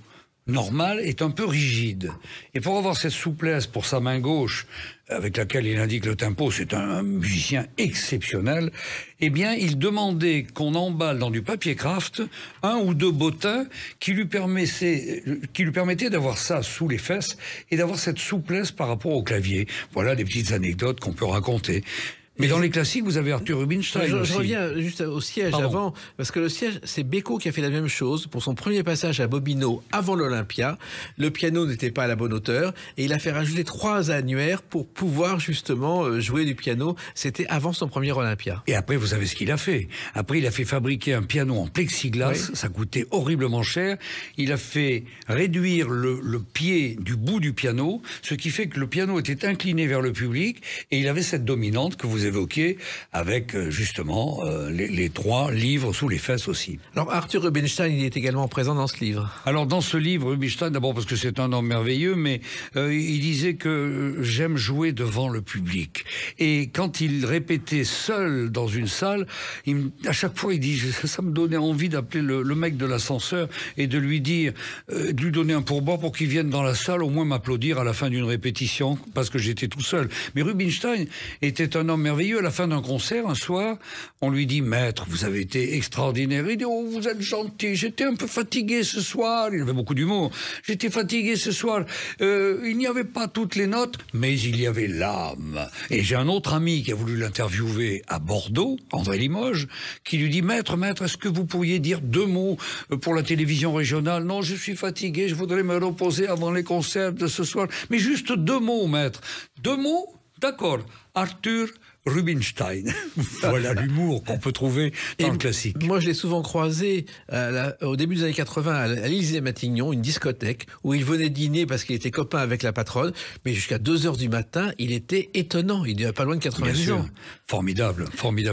normal, est un peu rigide. Et pour avoir cette souplesse pour sa main gauche, avec laquelle il indique le tempo, c'est un musicien exceptionnel, eh bien, il demandait qu'on emballe dans du papier craft 1 ou 2 bottins qui lui permettaient d'avoir ça sous les fesses et d'avoir cette souplesse par rapport au clavier. Voilà des petites anecdotes qu'on peut raconter. Mais dans les classiques, vous avez Arthur Rubinstein aussi. Je reviens juste au siège avant, parce que le siège, c'est Beko qui a fait la même chose pour son premier passage à Bobino avant l'Olympia. Le piano n'était pas à la bonne hauteur et il a fait rajouter 3 annuaires pour pouvoir justement jouer du piano. C'était avant son premier Olympia. Et après, vous savez ce qu'il a fait. Après, il a fait fabriquer un piano en plexiglas. Oui. Ça coûtait horriblement cher. Il a fait réduire le pied du bout du piano, ce qui fait que le piano était incliné vers le public et il avait cette dominante que vous évoqué avec justement les 3 livres sous les fesses aussi. Alors Arthur Rubinstein, il est également présent dans ce livre. Alors dans ce livre, Rubinstein, d'abord parce que c'est un homme merveilleux, mais il disait que j'aime jouer devant le public. Et quand il répétait seul dans une salle, à chaque fois il dit, ça me donnait envie d'appeler le mec de l'ascenseur et de lui dire, de lui donner un pourboire pour qu'il vienne dans la salle, au moins m'applaudir à la fin d'une répétition, parce que j'étais tout seul. Mais Rubinstein était un homme merveilleux. À la fin d'un concert, un soir, on lui dit « Maître, vous avez été extraordinaire. » Il dit « Oh, vous êtes gentil. J'étais un peu fatigué ce soir. » Il avait beaucoup d'humour. « J'étais fatigué ce soir. Il n'y avait pas toutes les notes, mais il y avait l'âme. » Et j'ai un autre ami qui a voulu l'interviewer à Bordeaux, André Limoges, qui lui dit « Maître, est-ce que vous pourriez dire 2 mots pour la télévision régionale? » « Non, je suis fatigué. Je voudrais me reposer avant les concerts de ce soir. Mais juste 2 mots, maître. 2 mots? D'accord. Arthur Rubinstein. Voilà l'humour qu'on peut trouver dans le classique. Moi, je l'ai souvent croisé au début des années 80 à l'Élysée-Matignon, une discothèque, où il venait dîner parce qu'il était copain avec la patronne, mais jusqu'à 2h du matin, il était étonnant. Il n'avait pas loin de 90 ans. Formidable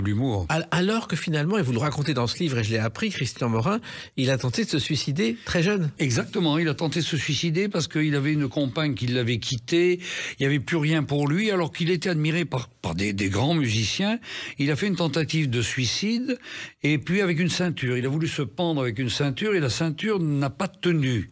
humour. Alors que finalement, et vous le racontez dans ce livre, et je l'ai appris, Christian Morin, il a tenté de se suicider très jeune. Exactement, il a tenté de se suicider parce qu'il avait une compagne qui l'avait quitté, il n'y avait plus rien pour lui, alors qu'il était admiré par des grand musicien. Il a fait une tentative de suicide, et puis avec une ceinture. Il a voulu se pendre avec une ceinture, et la ceinture n'a pas tenu.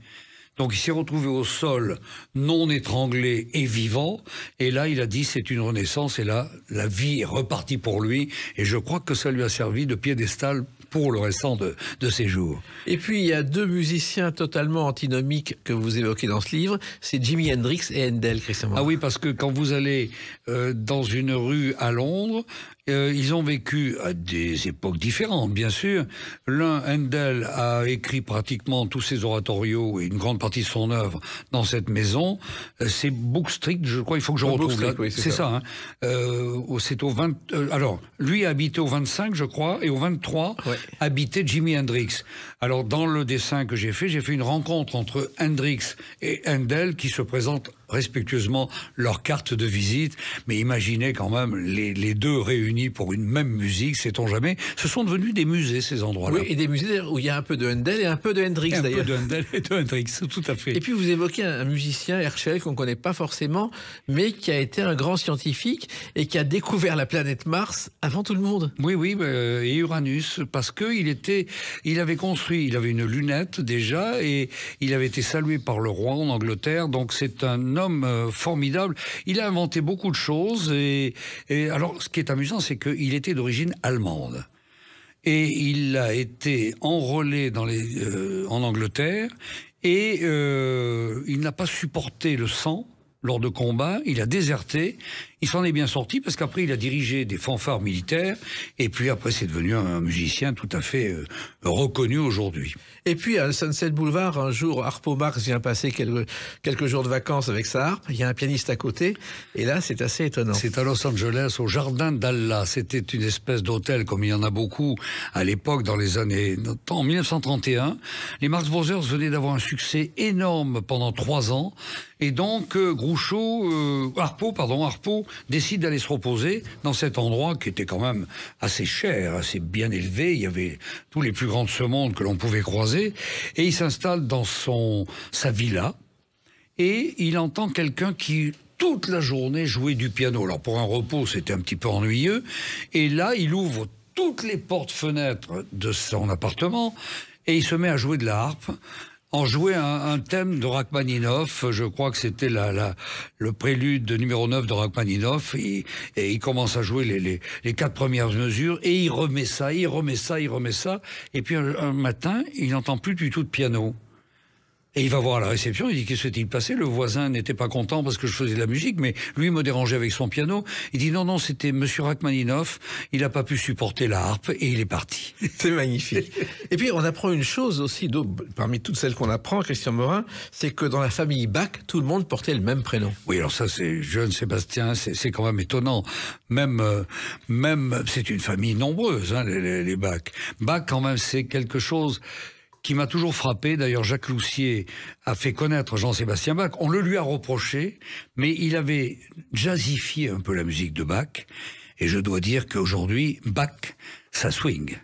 Donc il s'est retrouvé au sol, non étranglé et vivant, et là il a dit c'est une renaissance, et là la vie est repartie pour lui, et je crois que ça lui a servi de piédestal pour le restant de ses jours. Et puis il y a deux musiciens totalement antinomiques que vous évoquez dans ce livre, c'est Jimi Hendrix et Handel, Christian Morin. Ah oui, parce que quand vous allez dans une rue à Londres, ils ont vécu à des époques différentes, bien sûr. L'un, Handel, a écrit pratiquement tous ses oratorios et une grande partie de son œuvre dans cette maison. C'est Book Street, je crois, il faut que je retrouve là. Oui, c'est ça. Hein. C'est au 20. Alors, lui a habité au 25, je crois, et au 23 habitait Jimi Hendrix. Alors, dans le dessin que j'ai fait une rencontre entre Hendrix et Handel qui se présentent respectueusement leur carte de visite, mais imaginez quand même les deux réunis pour une même musique, sait-on jamais. Ce sont devenus des musées, ces endroits-là. Oui, et des musées où il y a un peu de Handel et un peu de Hendrix, d'ailleurs. Un peu de Handel et de Hendrix, tout à fait. Et puis vous évoquez un musicien, Herschel, qu'on ne connaît pas forcément, mais qui a été un grand scientifique et qui a découvert la planète Mars avant tout le monde. Oui, et Uranus, parce qu'il avait une lunette déjà, et il avait été salué par le roi en Angleterre, donc c'est un homme formidable. Il a inventé beaucoup de choses, et alors ce qui est amusant, c'est qu'il était d'origine allemande. Et il a été enrôlé en Angleterre, et il n'a pas supporté le sang lors de combats, il a déserté, il s'en est bien sorti parce qu'après il a dirigé des fanfares militaires, et puis après c'est devenu un musicien tout à fait reconnu aujourd'hui. Et puis à Sunset Boulevard, un jour, Harpo Marx vient passer quelques jours de vacances avec sa harpe, il y a un pianiste à côté, et là c'est assez étonnant. C'est à Los Angeles, au Jardin d'Allah, c'était une espèce d'hôtel comme il y en a beaucoup à l'époque en 1931. Les Marx Brothers venaient d'avoir un succès énorme pendant 3 ans, et donc Harpo décide d'aller se reposer dans cet endroit qui était quand même assez cher, assez bien élevé. Il y avait tous les plus grands de ce monde que l'on pouvait croiser. Et il s'installe dans sa villa, et il entend quelqu'un qui toute la journée jouait du piano. Alors pour un repos, c'était un petit peu ennuyeux. Et là, il ouvre toutes les portes-fenêtres de son appartement et il se met à jouer de la harpe. En jouait un thème de Rachmaninoff, je crois que c'était le prélude numéro 9 de Rachmaninoff, et il commence à jouer les 4 premières mesures, et il remet ça, et puis un matin, il n'entend plus du tout de piano. Et il va voir à la réception, il dit qu'est-ce qui s'est-il passé? Le voisin n'était pas content parce que je faisais de la musique, mais lui me dérangeait avec son piano. Il dit non, c'était Monsieur Rachmaninoff, il n'a pas pu supporter la harpe et il est parti. C'est magnifique. Et puis on apprend une chose aussi, parmi toutes celles qu'on apprend, Christian Morin, c'est que dans la famille Bach, tout le monde portait le même prénom. Oui, alors ça c'est Johann Sébastien, c'est quand même étonnant. Même c'est une famille nombreuse, hein, les Bach. Bach quand même c'est quelque chose qui m'a toujours frappé. D'ailleurs, Jacques Loussier a fait connaître Jean-Sébastien Bach. On le lui a reproché, mais il avait jazzifié un peu la musique de Bach. Et je dois dire qu'aujourd'hui, Bach, ça swing.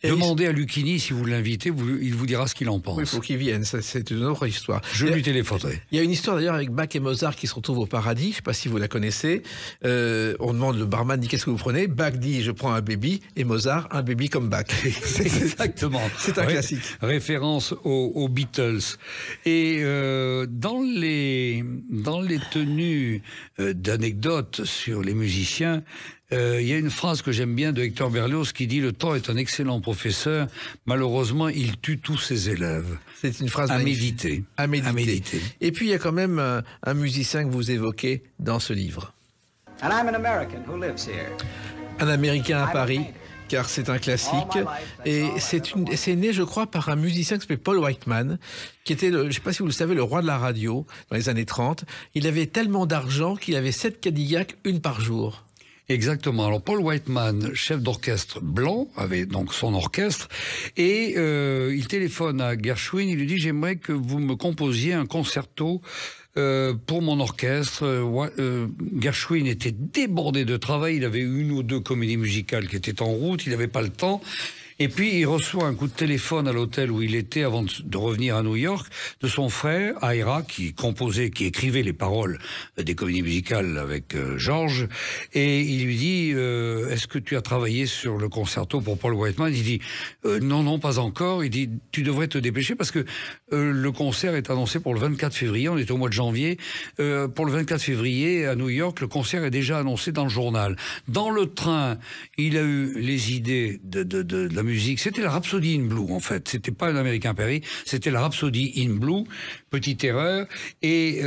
Demandez à Lucchini, si vous l'invitez, il vous dira ce qu'il en pense. Oui, il faut qu'il vienne, c'est une autre histoire. Je lui téléphonerai. Il y a une histoire d'ailleurs avec Bach et Mozart qui se retrouvent au paradis, je ne sais pas si vous la connaissez. On demande, le barman dit qu'est-ce que vous prenez? Bach dit je prends un baby, et Mozart un baby comme Bach. Exactement. C'est un classique. Référence aux Beatles. Et dans les tenues d'anecdotes sur les musiciens, il y a une phrase que j'aime bien de Hector Berlioz qui dit « Le temps est un excellent professeur, malheureusement il tue tous ses élèves ». C'est une phrase à méditer. À méditer. Et puis il y a quand même un musicien que vous évoquez dans ce livre. And I'm an American who lives here. Un Américain à Paris, car c'est un classique. Et c'est né, je crois, par un musicien qui s'appelait Paul Whiteman, qui était, je ne sais pas si vous le savez, le roi de la radio dans les années 30. Il avait tellement d'argent qu'il avait 7 Cadillacs, une par jour. Exactement. Alors Paul Whiteman, chef d'orchestre blanc, avait donc son orchestre, et il téléphone à Gershwin, il lui dit « J'aimerais que vous me composiez un concerto pour mon orchestre ». Gershwin était débordé de travail, il avait 1 ou 2 comédies musicales qui étaient en route, il n'avait pas le temps. Et puis il reçoit un coup de téléphone à l'hôtel où il était avant de revenir à New York de son frère Ira, qui écrivait les paroles des comédies musicales avec George, et il lui dit est-ce que tu as travaillé sur le concerto pour Paul Whiteman? Il dit non, pas encore. Il dit tu devrais te dépêcher parce que le concert est annoncé pour le 24 février, on est au mois de janvier. Pour le 24 février à New York, le concert est déjà annoncé dans le journal. Dans le train, il a eu les idées de la musique. C'était la Rhapsody in Blue, en fait. C'était pas un American Perry, c'était la Rhapsody in Blue. Petite erreur. Et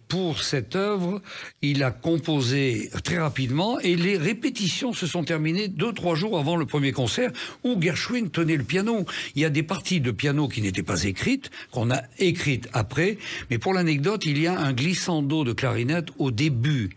pour cette œuvre, il a composé très rapidement et les répétitions se sont terminées 2-3 jours avant le premier concert où Gershwin tenait le piano. Il y a des parties de piano qui n'étaient pas écrites, qu'on a écrites après. Mais pour l'anecdote, il y a un glissando de clarinette au début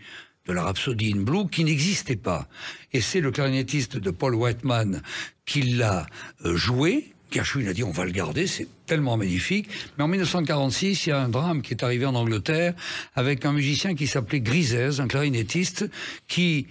de la Rhapsody in Blue qui n'existait pas. Et c'est le clarinettiste de Paul Whiteman qui l'a joué. Gershwin a dit on va le garder, c'est tellement magnifique. Mais en 1946, il y a un drame qui est arrivé en Angleterre avec un musicien qui s'appelait Grisez, un clarinettiste qui,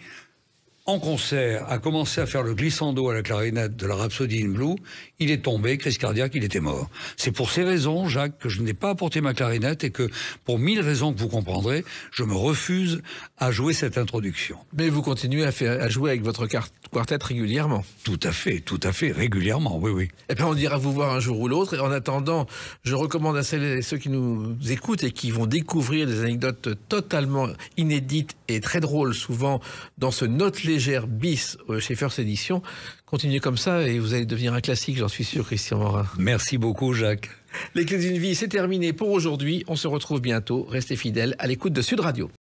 en concert, a commencé à faire le glissando à la clarinette de la Rhapsody in Blue. Il est tombé, crise cardiaque, il était mort. C'est pour ces raisons, Jacques, que je n'ai pas apporté ma clarinette et que, pour 1000 raisons que vous comprendrez, je me refuse à jouer cette introduction. Mais vous continuez à jouer avec votre quartet régulièrement. Tout à fait, régulièrement, oui. Et bien on ira vous voir un jour ou l'autre. Et en attendant, je recommande à celles et ceux qui nous écoutent et qui vont découvrir des anecdotes totalement inédites et très drôles, souvent dans ce Note légère bis chez First Edition. Continuez comme ça et vous allez devenir un classique, j'en suis sûr, Christian Morin. Merci beaucoup, Jacques. Les Clés d'une vie, c'est terminé pour aujourd'hui. On se retrouve bientôt. Restez fidèles à l'écoute de Sud Radio.